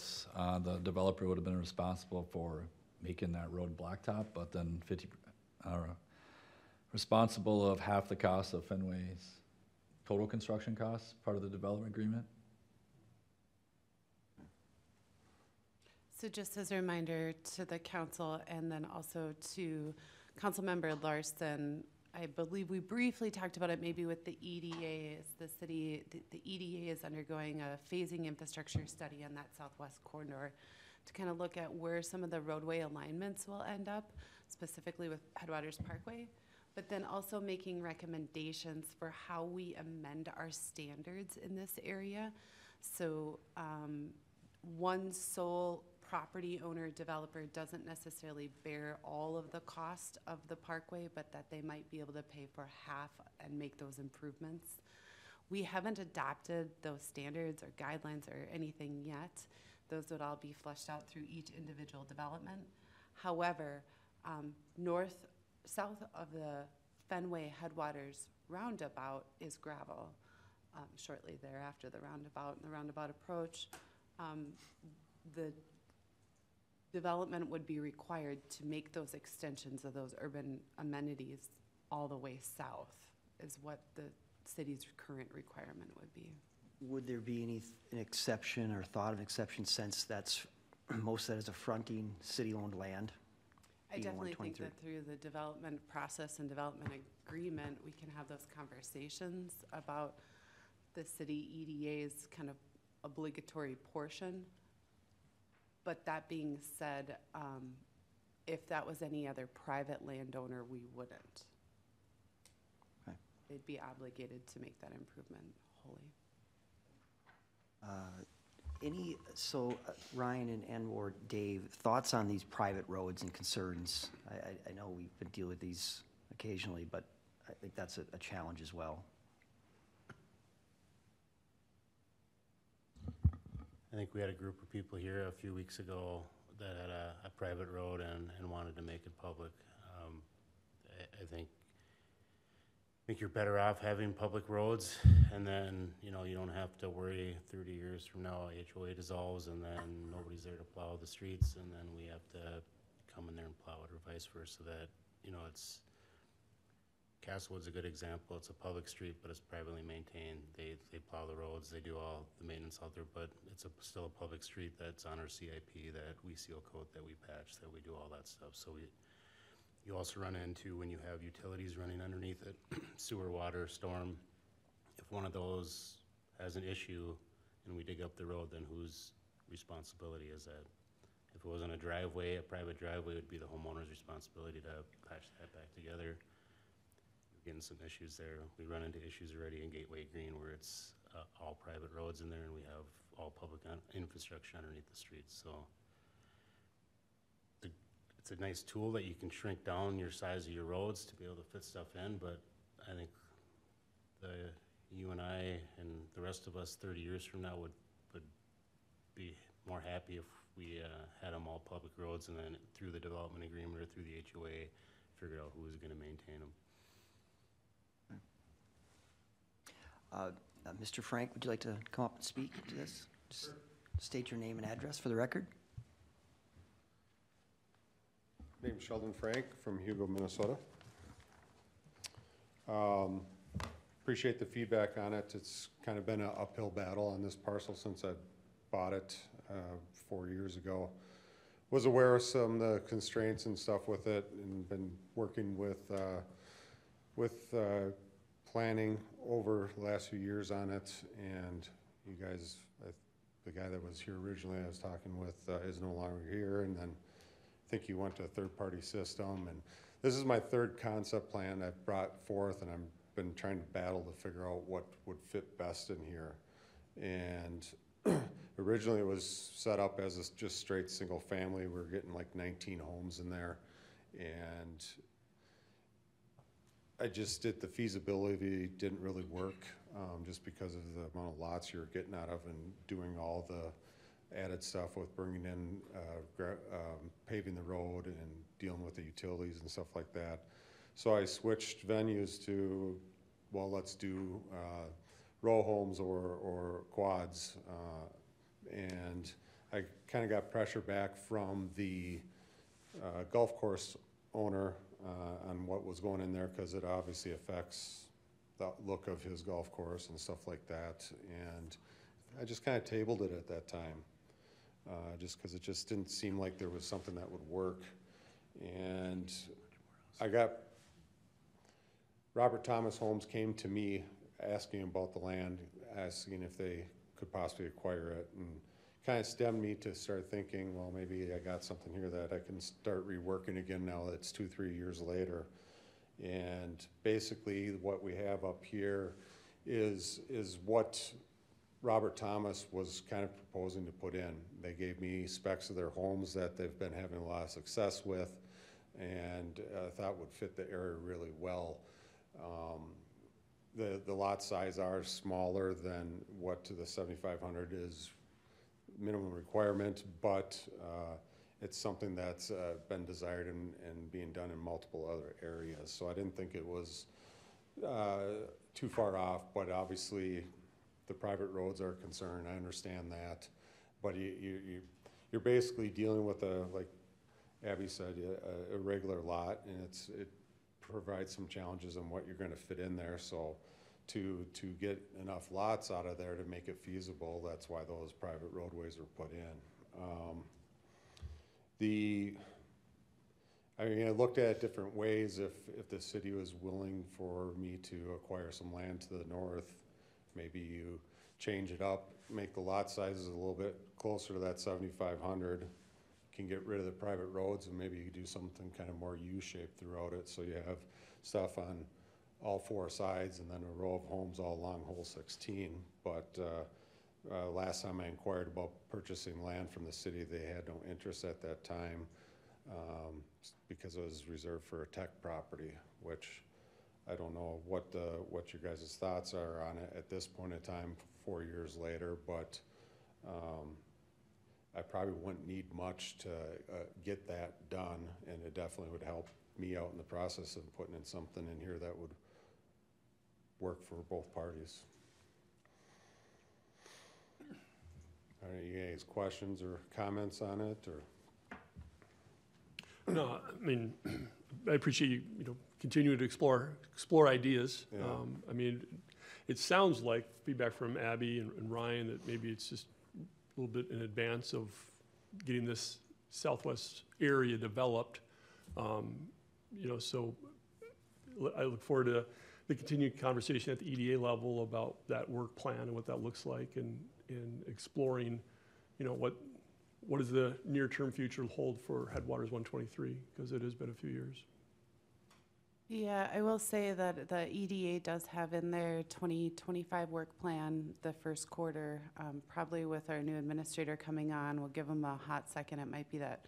the developer would have been responsible for making that road blacktop, but then responsible of half the cost of Fenway's total construction costs, part of the development agreement. So just as a reminder to the council and then also to Councilmember Larson, I believe we briefly talked about it maybe with the EDA. The EDA is undergoing a phasing infrastructure study on that southwest corridor to kind of look at where some of the roadway alignments will end up, specifically with Headwaters Parkway, but then also making recommendations for how we amend our standards in this area. So one sole property owner developer doesn't necessarily bear all of the cost of the parkway, but that they might be able to pay for half and make those improvements. We haven't adopted those standards or guidelines or anything yet. Those would all be fleshed out through each individual development. However, south of the Fenway Headwaters roundabout is gravel. Shortly thereafter, the roundabout approach, the development would be required to make those extensions of those urban amenities all the way south is what the city's current requirement would be. Would there be an exception or thought of an exception, since that's most of that is a fronting city-owned land? I definitely think that through the development process and development agreement, we can have those conversations about the city EDA's kind of obligatory portion. But that being said, if that was any other private landowner, we wouldn't. Okay. They'd be obligated to make that improvement wholly. Ryan and/or Dave, thoughts on these private roads and concerns? I know we've been dealing with these occasionally, but I think that's a challenge as well. I think we had a group of people here a few weeks ago that had a private road and wanted to make it public. I think you're better off having public roads, and then you don't have to worry 30 years from now HOA dissolves and then nobody's there to plow the streets, and then we have to come in there and plow it, or vice versa. That it's Castlewood's a good example. It's a public street, but it's privately maintained. They plow the roads, they do all the maintenance out there, but it's still a public street that's on our CIP, that we seal coat, that we patch, that we do all that stuff. So you also run into, when you have utilities running underneath it, sewer, water, storm, if one of those has an issue and we dig up the road, then whose responsibility is that? If it wasn't a driveway, a private driveway, it would be the homeowner's responsibility to patch that back together. We're getting some issues there. We run into issues already in Gateway Green where it's all private roads in there and we have all public infrastructure underneath the streets, so. It's a nice tool that you can shrink down your size of your roads to be able to fit stuff in, but I think you and I and the rest of us 30 years from now would be more happy if we had them all public roads and then through the development agreement or through the HOA, figured out who was gonna maintain them. Mr. Frank, would you like to come up and speak to this? Just state your name and address for the record. Name's Sheldon Frank from Hugo, Minnesota. Appreciate the feedback on it. It's kind of been an uphill battle on this parcel since I bought it 4 years ago. Was aware of some of the constraints and stuff with it and been working with planning over the last few years on it. And you guys, the guy that was here originally I was talking with is no longer here, and then I think you went to a third-party system. And this is my third concept plan I've brought forth, and I've been trying to battle to figure out what would fit best in here. And originally it was set up as a just straight single family. We were getting like 19 homes in there, and I just did the feasibility didn't really work just because of the amount of lots you're getting out of and doing all the added stuff with bringing in paving the road and dealing with the utilities and stuff like that. So I switched venues to, well, let's do row homes or quads, and I kind of got pressure back from the golf course owner on what was going in there, because it obviously affects the look of his golf course and stuff like that. And I just kind of tabled it at that time, just because it just didn't seem like there was something that would work. And I got Robert Thomas Homes came to me asking about the land, asking if they could possibly acquire it, and kind of stemmed me to start thinking, well, maybe I got something here that I can start reworking again now that it's 2-3 years later. And basically what we have up here is what Robert Thomas was kind of proposing to put in. They gave me specs of their homes that they've been having a lot of success with, and I thought would fit the area really well. The lot size are smaller than what to the 7,500 is minimum requirement, but it's something that's been desired and being done in multiple other areas. So I didn't think it was too far off, but obviously the private roads are a concern. I understand that, but you're basically dealing with like Abby said, a regular lot, and it provides some challenges on what you're going to fit in there. So to get enough lots out of there to make it feasible, that's why those private roadways were put in. I looked at it different ways. If the city was willing for me to acquire some land to the north, maybe you change it up, make the lot sizes a little bit closer to that 7,500, can get rid of the private roads, and maybe you do something kind of more U-shaped throughout it, so you have stuff on all four sides and then a row of homes all along hole 16. But last time I inquired about purchasing land from the city, they had no interest at that time because it was reserved for a tech property, which I don't know what your guys' thoughts are on it at this point in time, 4 years later, but I probably wouldn't need much to get that done, and it definitely would help me out in the process of putting in something in here that would work for both parties. Are you guys questions or comments on it, or? No, I mean, I appreciate you continuing to explore ideas. Yeah. I mean, it sounds like feedback from Abby and Ryan that maybe it's just a little bit in advance of getting this southwest area developed. So I look forward to the continued conversation at the EDA level about that work plan and what that looks like, and exploring, you know, what does the near-term future hold for Headwaters 123, because it has been a few years. Yeah, I will say that the EDA does have in their 2025 work plan the first quarter. Probably with our new administrator coming on, we'll give them a hot second. It might be that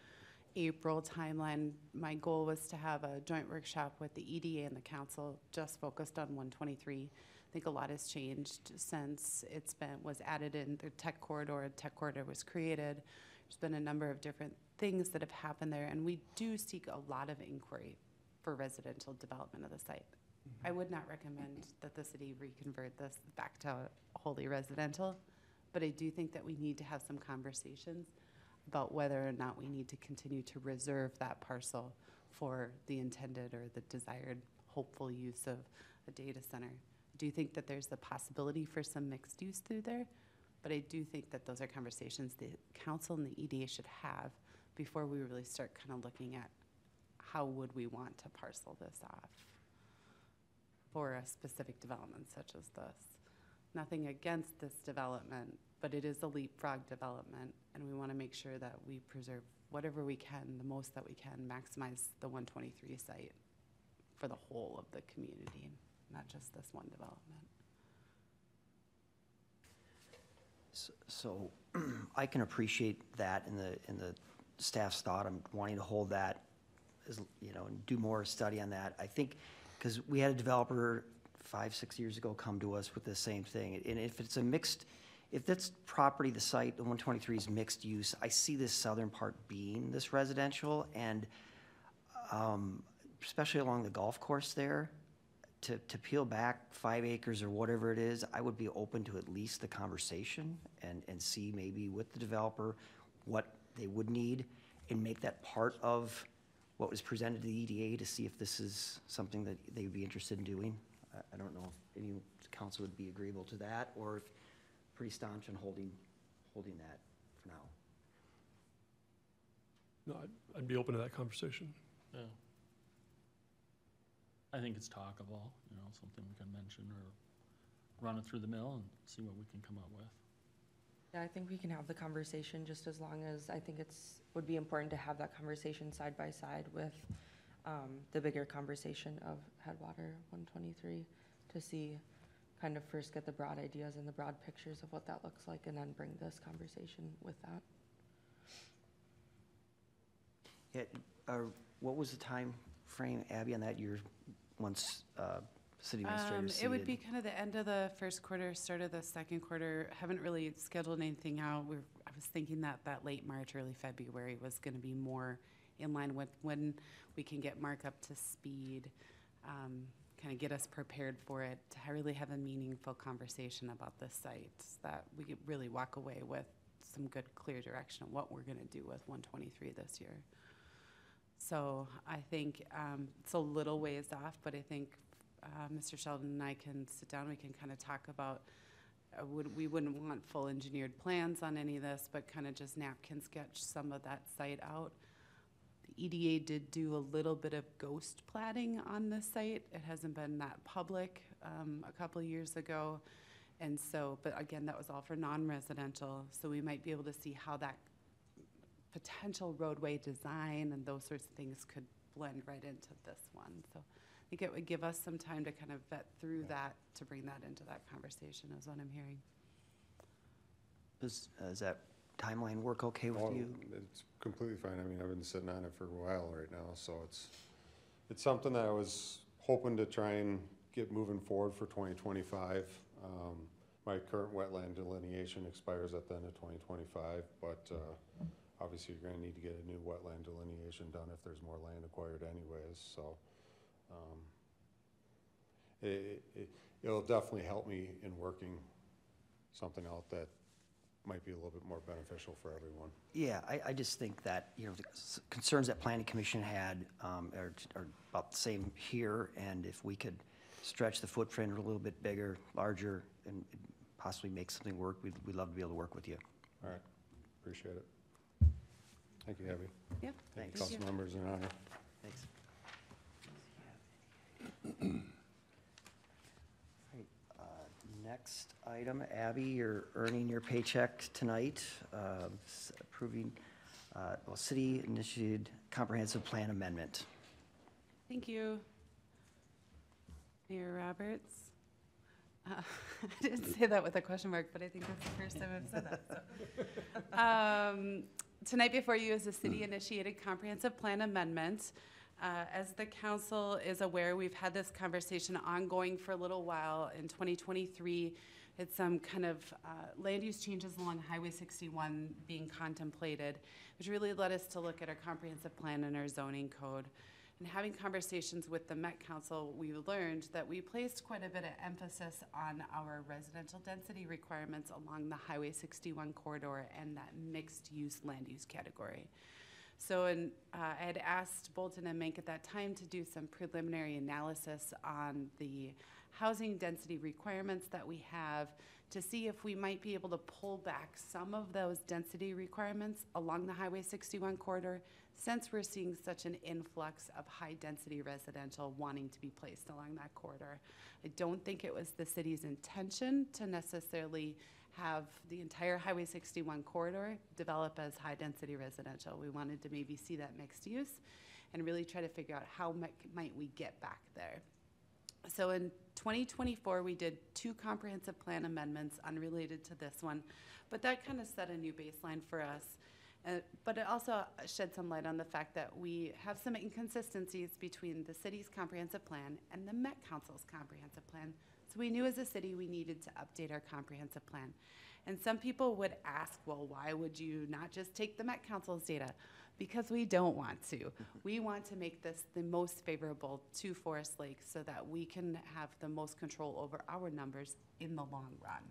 April timeline. My goal was to have a joint workshop with the EDA and the council just focused on 123. I think a lot has changed since was added in the tech corridor. A tech corridor was created. There's been a number of different things that have happened there, and we do seek a lot of inquiry for residential development of the site. I would not recommend that the city reconvert this back to wholly residential, but I do think that we need to have some conversations about whether or not we need to continue to reserve that parcel for the intended or the desired hopeful use of a data center. I do think that there's the possibility for some mixed use through there, but I do think that those are conversations the council and the EDA should have before we really start kind of looking at how would we want to parcel this off for a specific development such as this. Nothing against this development, but it is a leapfrog development, and we want to make sure that we preserve whatever we can, the most that we can, maximize the 123 site for the whole of the community, not just this one development. So I can appreciate that in the staff's thought. I'm wanting to hold that, as, you know, and do more study on that. I think because we had a developer 5-6 years ago come to us with the same thing. And if it's a mixed, if that's property, the site, the 123 is mixed use, I see this southern part being this residential, and especially along the golf course there, to peel back 5 acres or whatever it is, I would be open to at least the conversation and see maybe with the developer what they would need and make that part of what was presented to the EDA to see if this is something that they would be interested in doing. I don't know if any council would be agreeable to that, or if pretty staunch on holding that for now. No, I'd be open to that conversation. Yeah. I think it's talkable, you know, something we can mention or run it through the mill and see what we can come up with. Yeah, I think we can have the conversation, just as long as I think would be important to have that conversation side by side with the bigger conversation of Headwater 123 to see, kind of first get the broad ideas and the broad pictures of what that looks like, and then bring this conversation with that. Yeah, what was the time frame, Abby, on that year once city administrator It would be kind of the end of the first quarter, start of the second quarter. Haven't really scheduled anything out. I was thinking that late March, early February was going to be more in line with when we can get Mark up to speed, kind of get us prepared for it, to really have a meaningful conversation about the site, so that we could really walk away with some good, clear direction on what we're going to do with 123 this year. So I think it's a little ways off, but I think Mr. Sheldon and I can sit down. We can kind of talk about, we wouldn't want full engineered plans on any of this, but kind of just napkin sketch some of that site out. The EDA did do a little bit of ghost platting on this site. It hasn't been that public a couple of years ago. And so, but again, that was all for non-residential. So we might be able to see how that potential roadway design and those sorts of things could blend right into this one. So I think it would give us some time to kind of vet through that, to bring that into that conversation, is what I'm hearing. Does that timeline work okay with you? It's completely fine. I mean, I've been sitting on it for a while right now, so it's something that I was hoping to try and get moving forward for 2025. My current wetland delineation expires at the end of 2025, but obviously you're going to need to get a new wetland delineation done if there's more land acquired anyways. So it'll definitely help me in working something out that might be a little bit more beneficial for everyone. Yeah, I just think that, you know, the concerns that Planning Commission had are about the same here, and if we could stretch the footprint a little bit bigger, larger, and possibly make something work, we'd love to be able to work with you. All right, appreciate it. Thank you, Abby. Yeah, thanks. Council members, an honor. Thanks. Next item, Abby, you're earning your paycheck tonight, approving, city-initiated comprehensive plan amendment. Thank you, Mayor Roberts. I didn't say that with a question mark, but I think that's the first time I've said that. So. Tonight before you is a city-initiated comprehensive plan amendment. As the council is aware, we've had this conversation ongoing for a little while. In 2023, it's some kind of land use changes along Highway 61 being contemplated, which really led us to look at our comprehensive plan and our zoning code. And having conversations with the Met Council, we learned that we placed quite a bit of emphasis on our residential density requirements along the Highway 61 corridor and that mixed-use land use category. So I had asked Bolton and Mank at that time to do some preliminary analysis on the housing density requirements that we have to see if we might be able to pull back some of those density requirements along the Highway 61 corridor, since we're seeing such an influx of high-density residential wanting to be placed along that corridor. I don't think it was the city's intention to necessarily have the entire Highway 61 corridor develop as high-density residential. We wanted to maybe see that mixed use and really try to figure out how might we get back there. So in 2024, we did 2 comprehensive plan amendments unrelated to this one, but that kind of set a new baseline for us. But it also shed some light on the fact that we have some inconsistencies between the city's comprehensive plan and the Met Council's comprehensive plan. So we knew as a city we needed to update our comprehensive plan. And some people would ask, well, why would you not just take the Met Council's data? Because we don't want to. We want to make this the most favorable to Forest Lake so that we can have the most control over our numbers in the long run.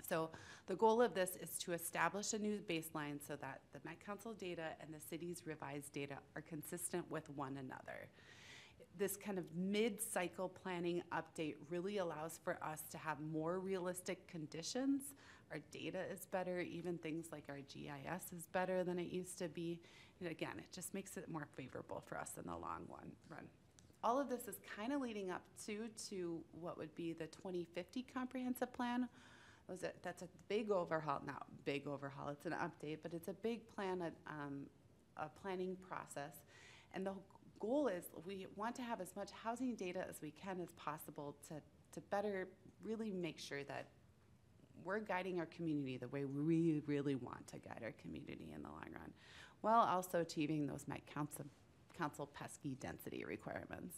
So the goal of this is to establish a new baseline so that the Met Council data and the city's revised data are consistent with one another. This kind of mid-cycle planning update really allows for us to have more realistic conditions. Our data is better, even things like our GIS is better than it used to be. And again, it just makes it more favorable for us in the long run. All of this is kind of leading up to what would be the 2050 comprehensive plan. That's a big overhaul, not big overhaul, it's an update, but it's a big plan, a planning process. And the goal is we want to have as much housing data as we can as possible to better really make sure that we're guiding our community the way we really want to guide our community in the long run, while also achieving those Met Council pesky density requirements.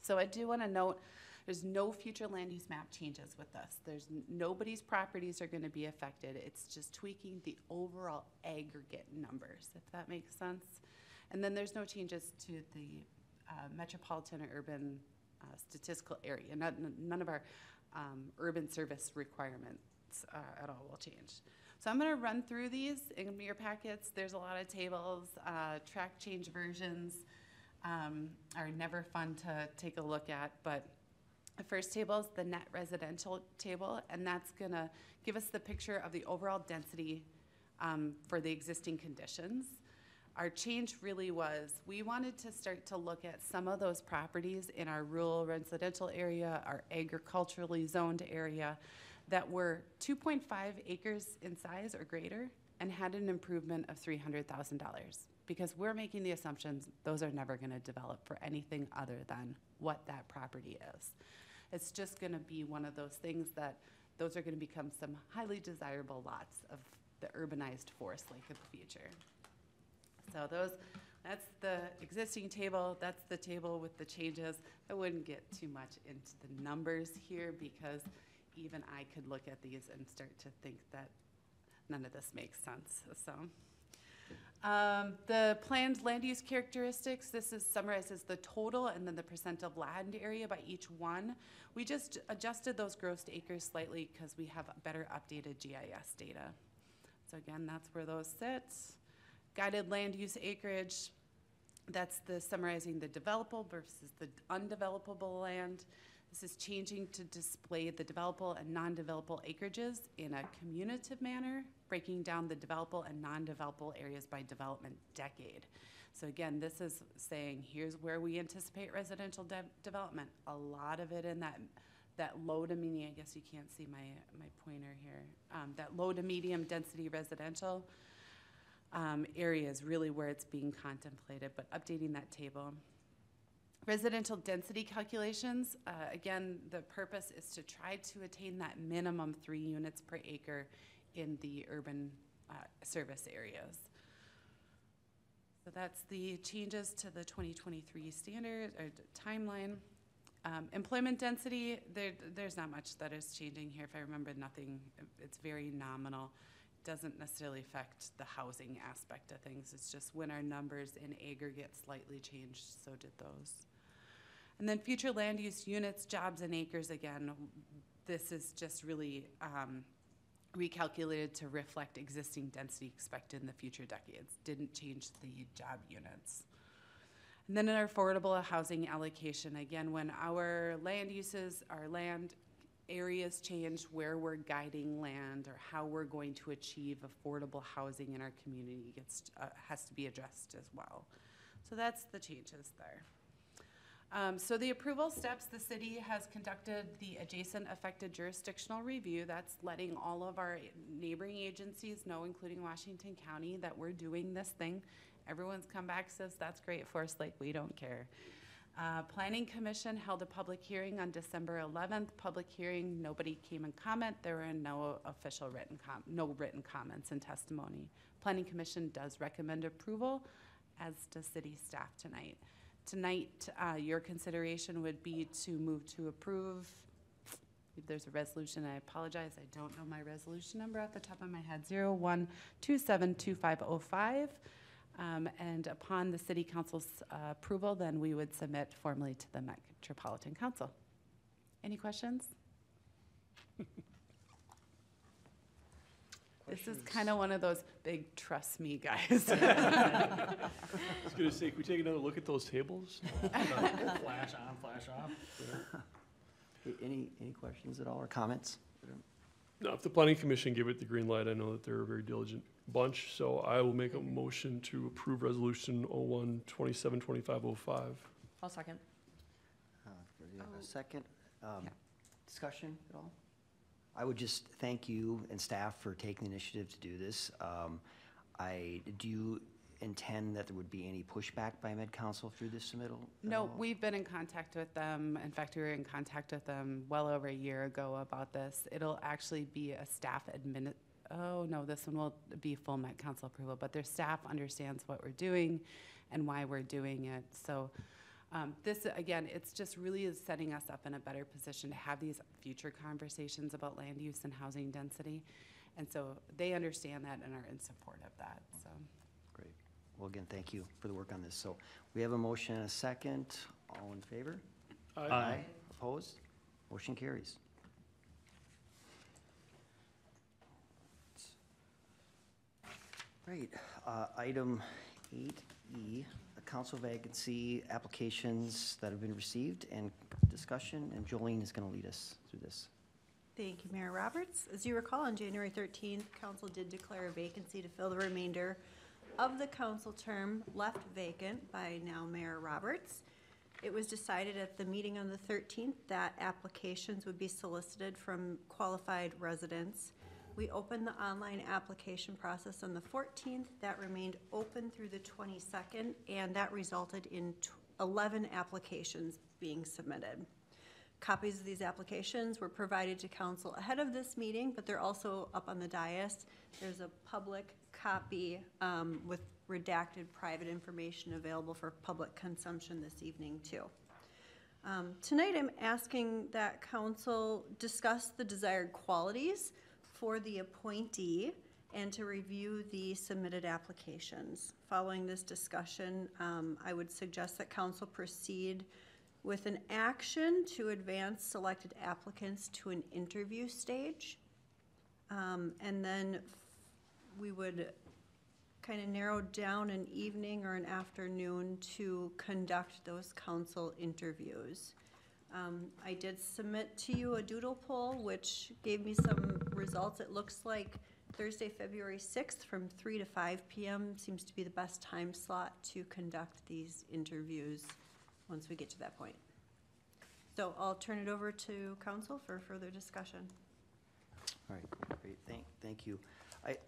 So I do want to note, there's no future land use map changes with this. Nobody's properties are going to be affected. It's just tweaking the overall aggregate numbers, if that makes sense. And then there's no changes to the metropolitan or urban statistical area. None of our urban service requirements at all will change. So I'm going to run through these in your packets. There's a lot of tables. Track change versions are never fun to take a look at, but the first table is the net residential table, and that's going to give us the picture of the overall density for the existing conditions. Our change really was we wanted to start to look at some of those properties in our rural residential area, our agriculturally zoned area, that were 2.5 acres in size or greater and had an improvement of $300,000, because we're making the assumptions those are never going to develop for anything other than what that property is. It's just going to be one of those things that those are going to become some highly desirable lots of the urbanized Forest Lake of the future. So that's the existing table. That's the table with the changes. I wouldn't get too much into the numbers here because even I could look at these and start to think that none of this makes sense. So the planned land use characteristics, this is summarized as the total and then the percent of land area by each one. We just adjusted those gross acres slightly because we have better updated GIS data. So again, that's where those sit. Guided land use acreage, that's the summarizing the developable versus the undevelopable land. This is changing to display the developable and non-developable acreages in a commutative manner, breaking down the developable and non-developable areas by development decade. So again, this is saying here's where we anticipate residential development. A lot of it in that that low to medium, I guess you can't see my pointer here, that low to medium density residential area is really where it's being contemplated, but updating that table. Residential density calculations, again, the purpose is to try to attain that minimum 3 units per acre in the urban service areas. So that's the changes to the 2023 standard or timeline. Employment density, there's not much that is changing here. If I remember, nothing, it's very nominal. Doesn't necessarily affect the housing aspect of things. It's just when our numbers in aggregate slightly changed, so did those. And then future land use units, jobs, and acres, again, this is just really recalculated to reflect existing density expected in the future decades. Didn't change the job units. And then in our affordable housing allocation, again, when our land uses, our land areas change, where we're guiding land or how we're going to achieve affordable housing in our community has to be addressed as well. So that's the changes there. So the approval steps, the city has conducted the adjacent affected jurisdictional review. That's letting all of our neighboring agencies know, including Washington County, that we're doing this thing. Everyone's come back, says that's great, Forest Lake, we don't care. Planning Commission held a public hearing on December 11th. Public hearing, nobody came and comment. There were no official no written comments and testimony. Planning Commission does recommend approval, as does city staff tonight. Tonight, your consideration would be to move to approve. If there's a resolution, I apologize. I don't know my resolution number off the top of my head. 01272505. And upon the City Council's approval, then we would submit formally to the Metropolitan Council. Any questions? This is kind of one of those big trust me guys. I was going to say, can we take another look at those tables? Flash on, flash off. Any questions at all or comments? No, if the planning commission gave it the green light, I know that they're a very diligent bunch, so I will make a motion to approve resolution 01-272505. I'll second. Do you have a second? Discussion at all? I would just thank you and staff for taking the initiative to do this. Do you intend that there would be any pushback by Med Council through this submittal? No, we've been in contact with them. In fact, we were in contact with them well over a year ago about this. It'll actually be a staff oh no, this one will be full Met Council approval, but their staff understands what we're doing and why we're doing it. So this, again, it's just really setting us up in a better position to have these future conversations about land use and housing density. And so they understand that and are in support of that, so. Great. Well, again, thank you for the work on this. So we have a motion and a second. All in favor? Aye. Opposed? Motion carries. Great. Item 8E, council vacancy applications that have been received and discussion, and Jolleen is going to lead us through this. Thank you, Mayor Roberts. As you recall, on January 13th, council did declare a vacancy to fill the remainder of the council term left vacant by now Mayor Roberts. It was decided at the meeting on the 13th that applications would be solicited from qualified residents. We opened the online application process on the 14th. That remained open through the 22nd, and that resulted in 11 applications being submitted. Copies of these applications were provided to council ahead of this meeting, but they're also up on the dais. There's a public copy with redacted private information available for public consumption this evening too. Tonight I'm asking that council discuss the desired qualities for the appointee and to review the submitted applications. Following this discussion, I would suggest that council proceed with an action to advance selected applicants to an interview stage. And then we would kind of narrow down an evening or an afternoon to conduct those council interviews. I did submit to you a doodle poll, which gave me some results. It looks like Thursday, February 6th from 3 to 5 p.m. seems to be the best time slot to conduct these interviews once we get to that point. So I'll turn it over to council for further discussion. All right, great, thank you.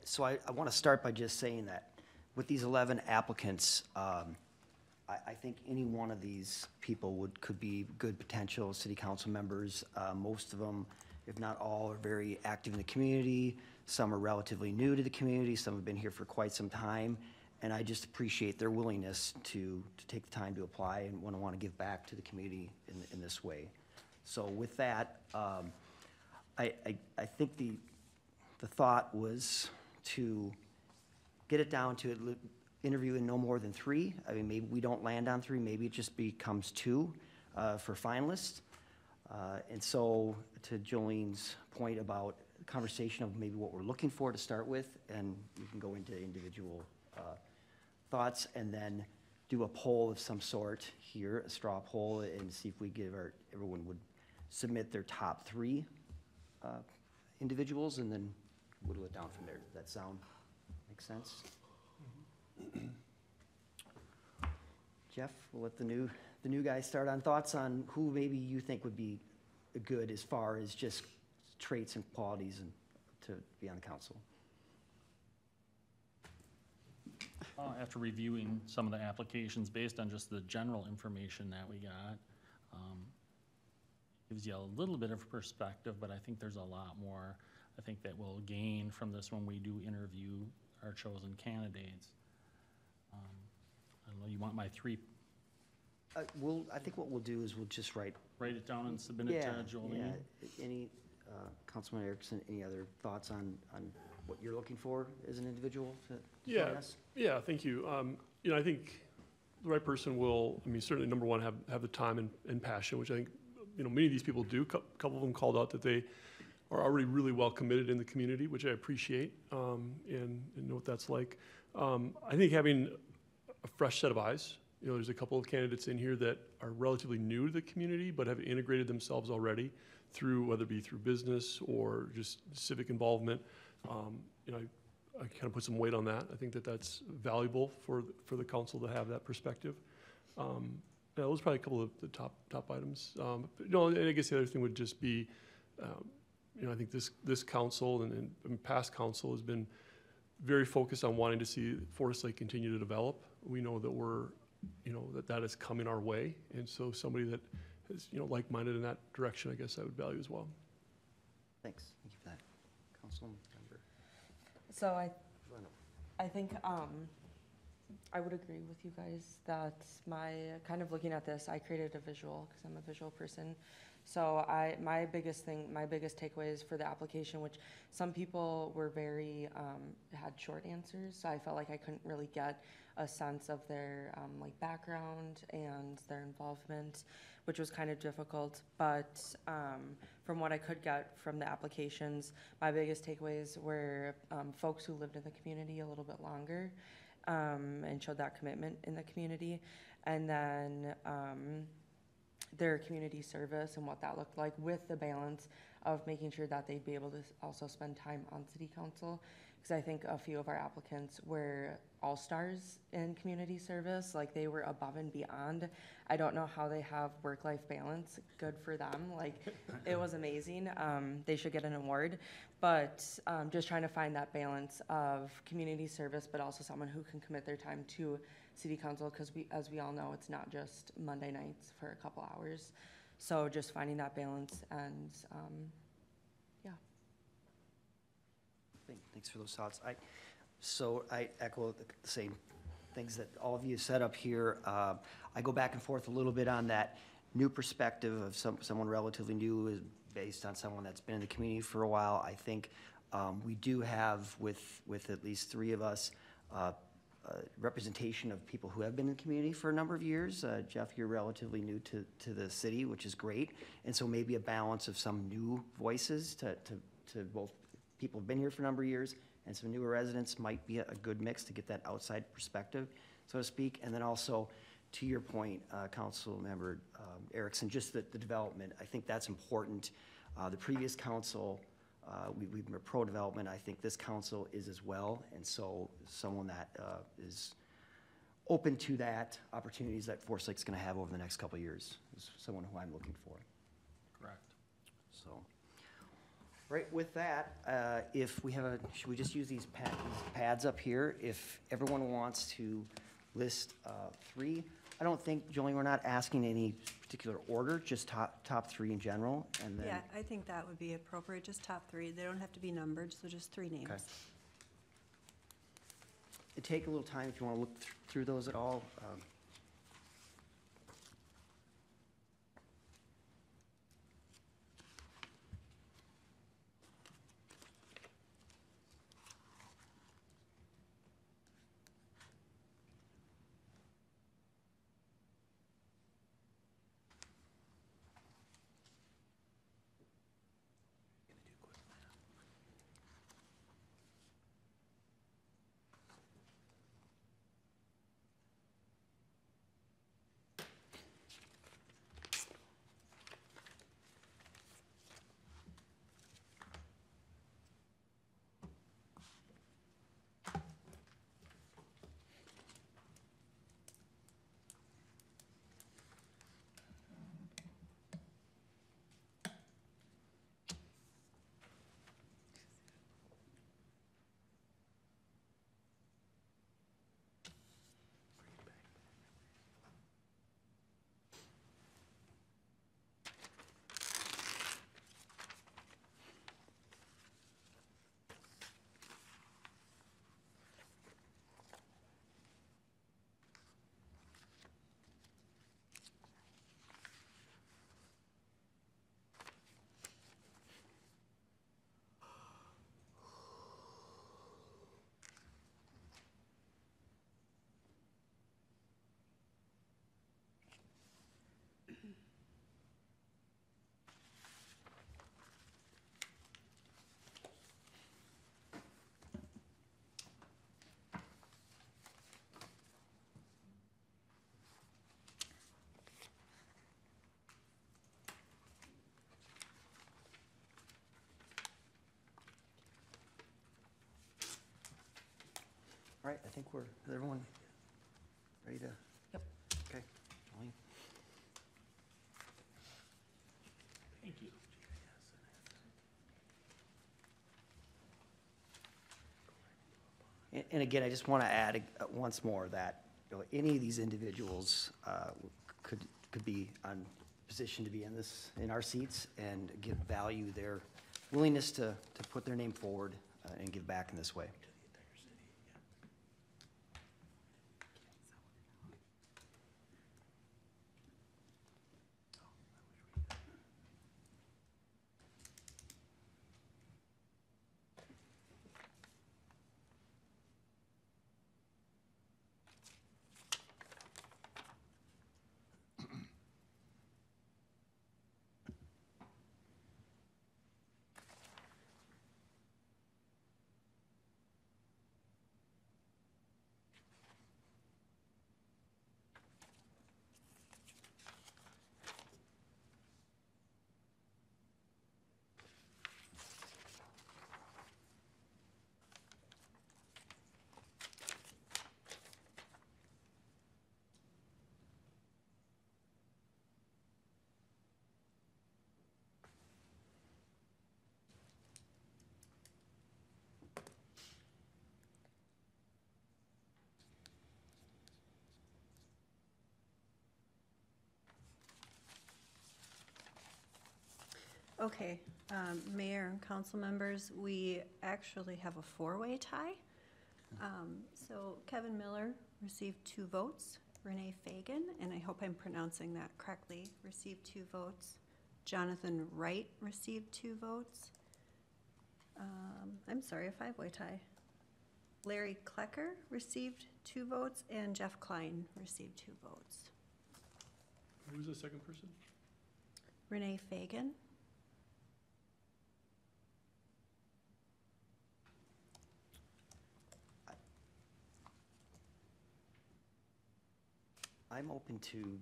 So I want to start by just saying that with these 11 applicants, I think any one of these people could be good potential city council members. Most of them, if not all, are very active in the community. Some are relatively new to the community. Some have been here for quite some time. And I just appreciate their willingness to take the time to apply and want to give back to the community in this way. So with that, I think the thought was to get it down to interviewing no more than 3. I mean, maybe we don't land on 3, maybe it just becomes 2 for finalists. And so to Jolene's point about conversation of maybe what we're looking for to start with, and you can go into individual thoughts, and then do a poll of some sort here, a straw poll, and see if we give everyone would submit their top 3 individuals, and then whittle it down from there. Does that sound, make sense? Jeff, we'll let the new guy start on thoughts on who maybe you think would be good as far as just traits and qualities and to be on the council. After reviewing some of the applications based on just the general information that we got, gives you a little bit of perspective, but I think there's a lot more I think that we'll gain from this when we do interview our chosen candidates. I don't know, you want my 3? I think what we'll do is we'll just write it down and submit it to Jolene. Yeah. Any, Councilman Erickson, any other thoughts on what you're looking for as an individual to join us? Yeah, thank you. I think the right person will, certainly number one, have the time and passion, which I think, many of these people do. A couple of them called out that they are already really well committed in the community, which I appreciate, and know what that's like. I think having a fresh set of eyes, there's a couple of candidates in here that are relatively new to the community, but have integrated themselves already through, whether it be through business or just civic involvement. I kind of put some weight on that. I think that that's valuable for the council to have that perspective. Those are probably a couple of the top items. And I guess the other thing would just be, I think this council and past council has been very focused on wanting to see Forest Lake continue to develop. We know that that is coming our way, and so somebody that is like-minded in that direction, I guess I would value as well. Thanks. Thank you for that, Councilman member. So I think I would agree with you guys that kind of looking at this, I created a visual because I'm a visual person. So my biggest takeaways for the application, which some people were had short answers, so I felt like I couldn't really get a sense of their background and their involvement, which was kind of difficult. But from what I could get from the applications, my biggest takeaways were folks who lived in the community a little bit longer and showed that commitment in the community, and then their community service and what that looked like, with the balance of making sure that they'd be able to also spend time on city council. Because I think a few of our applicants were all-stars in community service, like they were above and beyond. I don't know how they have work-life balance. Good for them. It was amazing. They should get an award. But just trying to find that balance of community service, but also someone who can commit their time to city council, because as we all know, it's not just Monday nights for a couple hours. So just finding that balance, and yeah. Thanks for those thoughts. I echo the same things that all of you set up here. I go back and forth a little bit on that new perspective of someone relatively new is based on someone that's been in the community for a while. I think we do have, with at least 3 of us, representation of people who have been in the community for a number of years. Jeff, you're relatively new to the city, which is great. And so maybe a balance of some new voices to both people who've been here for a number of years and some newer residents might be a good mix to get that outside perspective, so to speak. And then also, to your point, Council Member Erickson, just the development, I think that's important. The previous council, we've been pro-development. I think this council is as well, and so someone that is open to that opportunities that Forest Lake's going to have over the next couple of years is someone who I'm looking for. so. Right, with that, if we have should we just use these pads up here? If everyone wants to list 3, I don't think, Jolene, we're not asking any particular order, just top 3 in general, and then. Yeah, I think that would be appropriate, just top 3. They don't have to be numbered, so just 3 names. Okay. It'd take a little time if you want to look through those at all. All right, I think is everyone ready to? Yep. Okay, Jolene. Thank you. And again, I just want to add once more that, you know, any of these individuals could be on position to be in our seats and give value their willingness to put their name forward and give back in this way. Okay, Mayor and council members, we actually have a 4-way tie. So Kevin Miller received 2 votes. Renee Fagan, and I hope I'm pronouncing that correctly, received 2 votes. Jonathan Wright received 2 votes. I'm sorry, a 5-way tie. Larry Klecker received 2 votes, and Jeff Klein received 2 votes. Who was the second person? Renee Fagan. I'm open to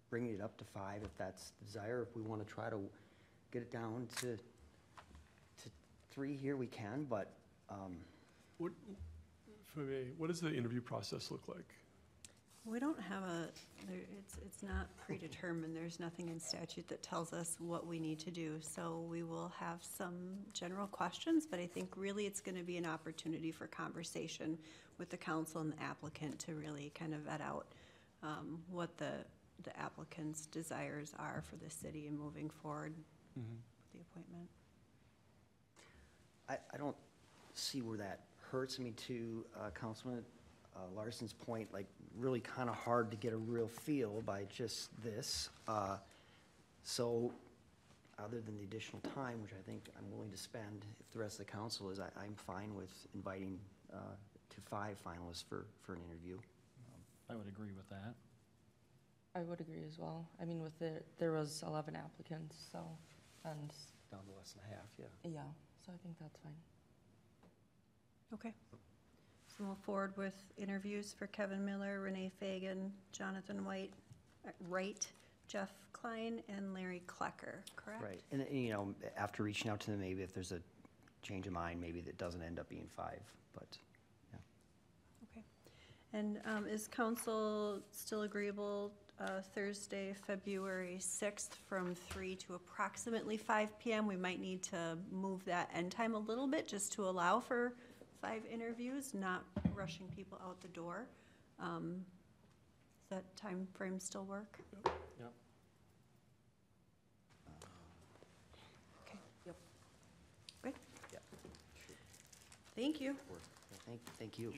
bringing it up to 5 if that's the desire. If we want to try to get it down to 3 here, we can, but. What does the interview process look like? We don't have it's not predetermined. There's nothing in statute that tells us what we need to do. So we will have some general questions, but I think really it's gonna be an opportunity for conversation with the council and the applicant to really kind of vet out what the applicant's desires are for the city and moving forward with the appointment. I don't see where that hurts. I mean, to Councilman Larson's point, like, really kind of hard to get a real feel by just this. So, other than the additional time, which I think I'm willing to spend, if the rest of the council is, I'm fine with inviting to 5 finalists for an interview. I would agree with that. I would agree as well. I mean, with there was 11 applicants, so, and. Down to less than half, yeah. Yeah, so I think that's fine. Okay. So move forward with interviews for Kevin Miller, Renee Fagan, Jonathan Wright, Jeff Klein, and Larry Klecker, correct? Right, and, you know, after reaching out to them, maybe if there's a change of mind, maybe that doesn't end up being 5, but, yeah. Okay. And is council still agreeable Thursday, February 6th from 3 to approximately 5 p.m.? We might need to move that end time a little bit just to allow for 5 interviews, not rushing people out the door. Does that time frame still work? Yep. Okay. Yep. Great. Yep. Thank you. Thank you.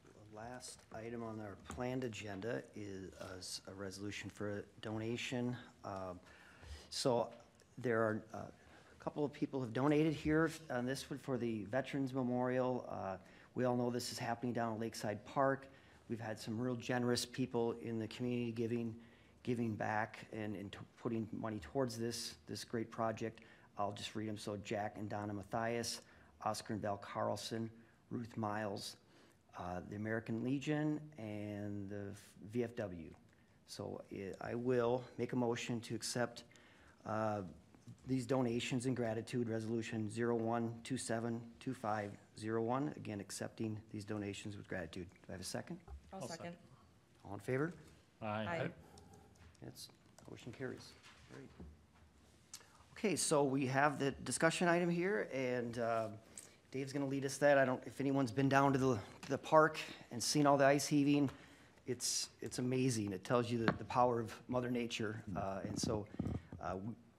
The last item on our planned agenda is a resolution for a donation. So there are a couple of people have donated here on this one for the Veterans Memorial. We all know this is happening down at Lakeside Park. We've had some real generous people in the community giving back and putting money towards this great project. I'll just read them. So Jack and Donna Mathias, Oscar and Val Carlson, Ruth Miles, the American Legion, and the VFW. So I will make a motion to accept these donations in gratitude, resolution 01272501. Again, accepting these donations with gratitude. Do I have a second? I'll second. All in favor? Aye. It's, motion carries. Great. Okay, so we have the discussion item here, and Dave's gonna lead us that. I don't, if anyone's been down to the park and seen all the ice heaving, it's amazing. It tells you the power of Mother Nature. And so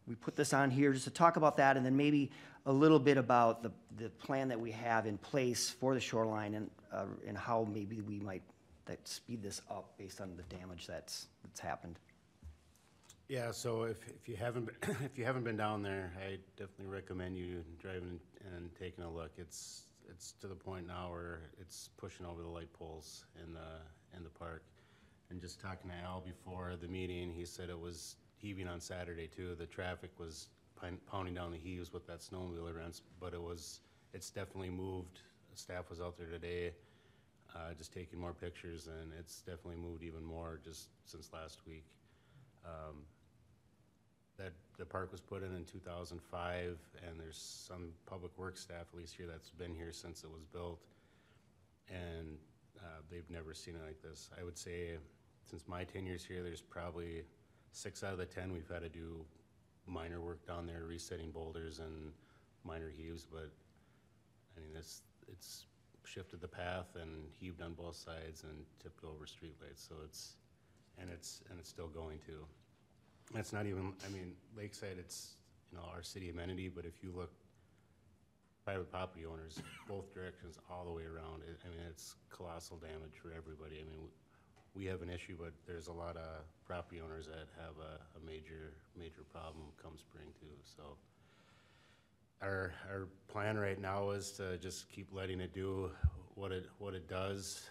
we put this on here just to talk about that, and then maybe a little bit about the plan that we have in place for the shoreline, and how maybe we might speed this up based on the damage that's happened. Yeah, so if you haven't been down there, I definitely recommend you driving and taking a look. It's to the point now where it's pushing over the light poles in the park. And just talking to Al before the meeting, he said it was heaving on Saturday too. The traffic was pounding down the Heaves with that snowmobile events, but it's definitely moved. Staff was out there today, just taking more pictures, and it's definitely moved even more just since last week. That the park was put in 2005, and there's some public works staff, at least here, that's been here since it was built, and they've never seen it like this. I would say since my 10 years here, there's probably 6 out of the 10 we've had to do minor work down there, resetting boulders and minor heaves, but I mean, it's shifted the path and heaved on both sides and tipped over streetlights, so it's still going to. It's not even, I mean, Lakeside, it's, our city amenity, but if you look, private property owners, both directions, all the way around, I mean, it's colossal damage for everybody. I mean, we have an issue, but there's a lot of property owners that have a major problem come spring too, so. Our plan right now is to just keep letting it do what it does.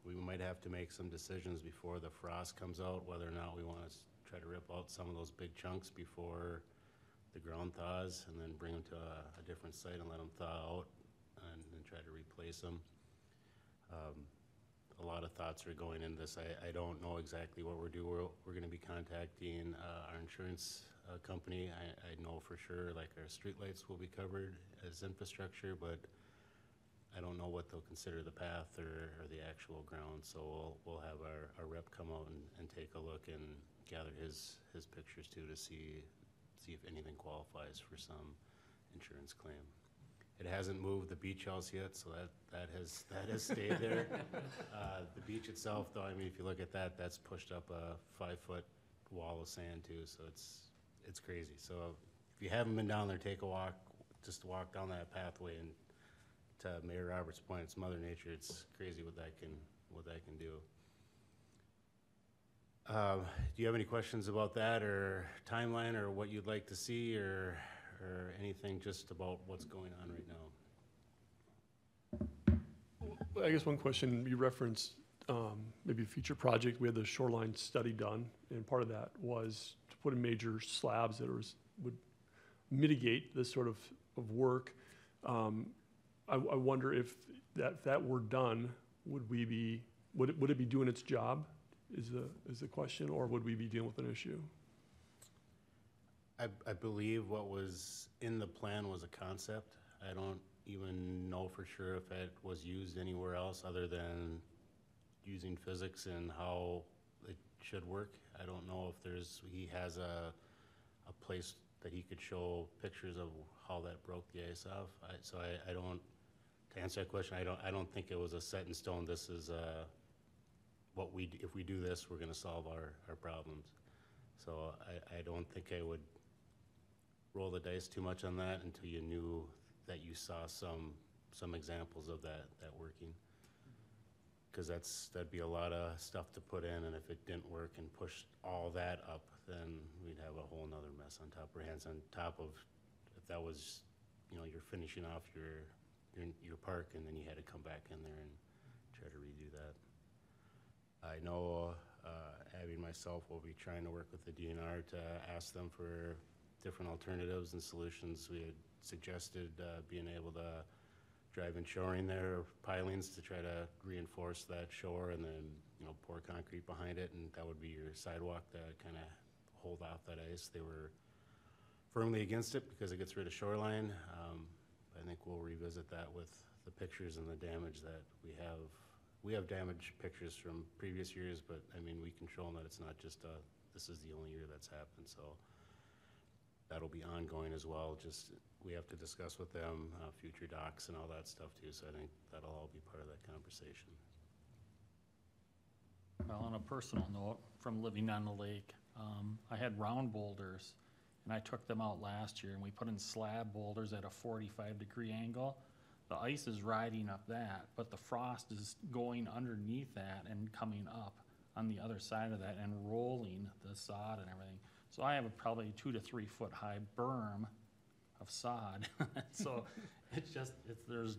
We might have to make some decisions before the frost comes out, whether or not we want to try to rip out some of those big chunks before the ground thaws, and then bring them to a different site and let them thaw out, and then try to replace them. A lot of thoughts are going into this. I don't know exactly what we're doing. We're going to be contacting our insurance company. I know for sure, like, our streetlights will be covered as infrastructure, but I don't know what they'll consider the path or the actual ground, so we'll have our rep come out and take a look and gather his pictures too to see if anything qualifies for some insurance claim. It hasn't moved the beach house yet, so that has stayed there. The beach itself, though, I mean, if you look at that, that's pushed up a 5-foot wall of sand too, so it's crazy. So if you haven't been down there, take a walk, just walk down that pathway, and to Mayor Roberts' point, it's Mother Nature. It's crazy what that can do. Do you have any questions about that, or timeline, or what you'd like to see, or anything just about what's going on right now? I guess one question, you referenced maybe a future project. We had the shoreline study done, and part of that was to put in major slabs that would mitigate this sort of work. I wonder if that were done, would it be doing its job, is the question, or would we be dealing with an issue? I believe what was in the plan was a concept. I don't even know for sure if it was used anywhere else other than using physics and how it should work. I don't know if he has a place that he could show pictures of how that broke the ice off. I don't, to answer that question, I don't think it was a set in stone. This is if we do this, we're gonna solve our problems. So I don't think I would roll the dice too much on that until you knew that you saw some examples of that working. Because that'd be a lot of stuff to put in, and if it didn't work and pushed all that up, then we'd have a whole nother mess on top of our hands, on top of if that was, you're finishing off your park and then you had to come back in there and try to redo that. I know Abby and myself will be trying to work with the DNR to ask them for different alternatives and solutions. We had suggested being able to drive in shoring there, pilings to try to reinforce that shore, and then pour concrete behind it, and that would be your sidewalk to kind of hold off that ice. They were firmly against it because it gets rid of shoreline. I think we'll revisit that with the pictures and the damage that we have. We have damaged pictures from previous years, but I mean, we can show them that it's not just this is the only year that's happened, so that'll be ongoing as well. Just, we have to discuss with them future docks and all that stuff too, so I think that'll all be part of that conversation. Well, on a personal note, from living on the lake, I had round boulders, and I took them out last year, and we put in slab boulders at a 45-degree angle. The ice is riding up that, but the frost is going underneath that and coming up on the other side of that and rolling the sod and everything. So I have a probably 2 to 3 foot high berm of sod. So there's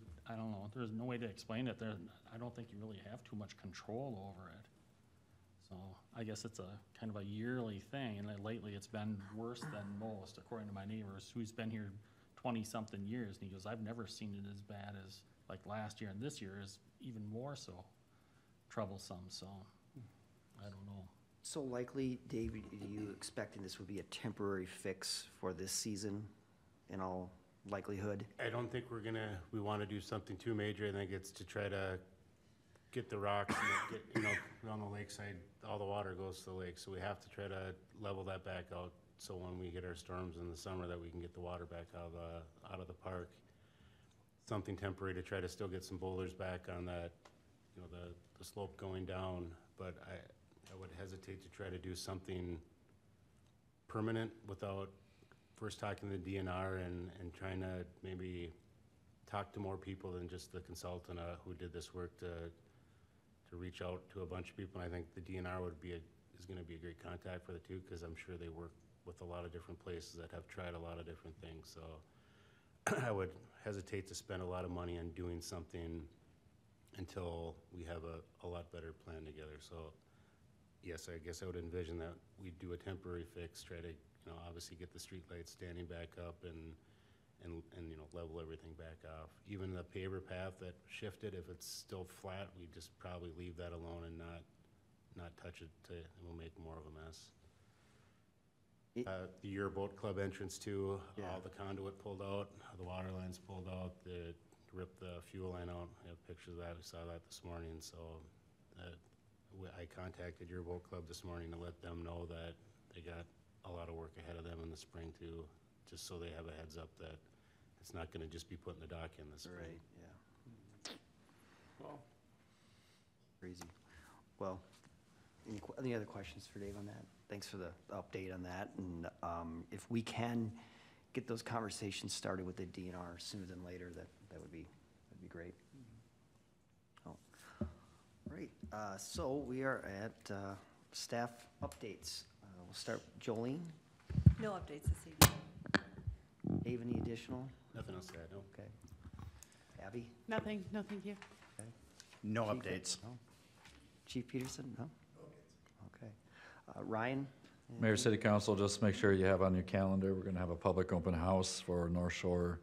no way to explain it. I don't think you really have too much control over it. So I guess it's a kind of a yearly thing, and then lately it's been worse than most, according to my neighbors, who's been here 20-something years, and he goes, I've never seen it as bad as like last year, and this year is even more so troublesome, so I don't know. So likely, Dave, are you expecting this would be a temporary fix for this season in all likelihood? I don't think we want to do something too major. I think it's to try to get the rocks and get, on the lakeside, all the water goes to the lake, so we have to try to level that back out, so when we get our storms in the summer, that we can get the water back out of the park. Something temporary to try to still get some boulders back on that, the slope going down, but I would hesitate to try to do something permanent without first talking to the DNR and trying to maybe talk to more people than just the consultant who did this work, to reach out to a bunch of people. And I think the DNR is going to be a great contact for the two, because I'm sure they work with a lot of different places that have tried a lot of different things. So I would hesitate to spend a lot of money on doing something until we have a lot better plan together. So yes, I guess I would envision that we do a temporary fix, try to obviously get the street lights standing back up and level everything back off. Even the paver path that shifted, if it's still flat, we just probably leave that alone and not touch it, and we'll make more of a mess. The Boat Club entrance too, Yeah. all the conduit pulled out, the water lines pulled out, rip the fuel line out. I have pictures of that. We saw that this morning, so I contacted your boat club this morning to let them know that they got a lot of work ahead of them in the spring too, just so they have a heads up that it's not gonna just be putting the dock in this spring. Right, yeah. Well, Crazy. Well, any other questions for Dave on that? Thanks for the update on that, and if we can get those conversations started with the DNR sooner than later, that'd be great. Oh, right, so we are at staff updates. We'll start with Jolene. No updates this evening. Dave, any additional? Nothing else to add, no. Okay. Abby? Nothing, no, thank you. Okay. No Chief- updates. no? Chief Peterson? No? Okay. Ryan? Mayor, City Council, just make sure you have on your calendar, we're gonna have a public open house for North Shore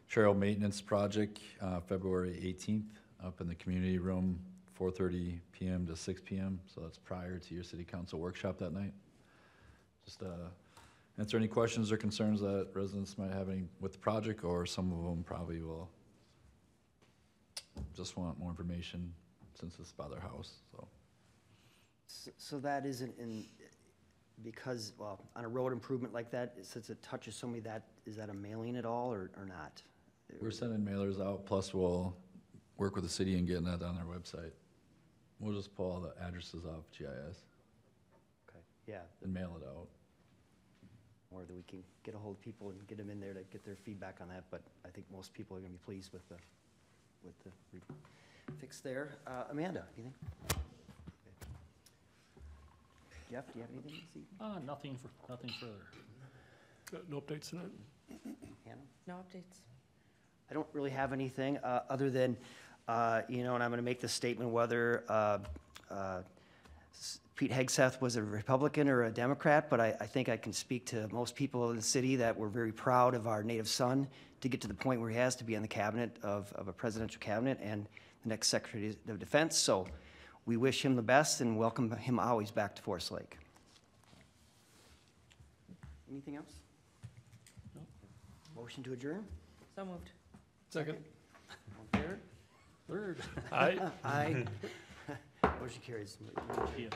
Trail Maintenance Project, February 18th, up in the community room, 4:30 PM to 6 PM, so that's prior to your City Council workshop that night. Just answer any questions or concerns that residents might have any with the project, or some of them probably will just want more information since it's by their house, so. So that isn't in, because, well, on a road improvement like that, since it touches somebody, is that a mailing at all, or not? We're sending mailers out, plus we'll work with the city and getting that on their website. We'll just pull all the addresses off GIS Okay, yeah, and mail it out. or that we can get a hold of people and get them in there to get their feedback on that, but I think most people are gonna be pleased with the fix there. Amanda, anything? Okay. Jeff, do you have anything this evening? Nothing further. no updates tonight? Hannah? No updates. I don't really have anything, other than, and I'm gonna make this statement whether, Pete Hegseth was a Republican or a Democrat, but I think I can speak to most people in the city that we're very proud of our native son to get to the point where he has to be on the cabinet of a presidential cabinet and the next Secretary of Defense. So we wish him the best and welcome him always back to Forest Lake. Anything else? No. Motion to adjourn? So moved. Second. All in favor? Third. Aye. Aye. Motion carries. Yeah.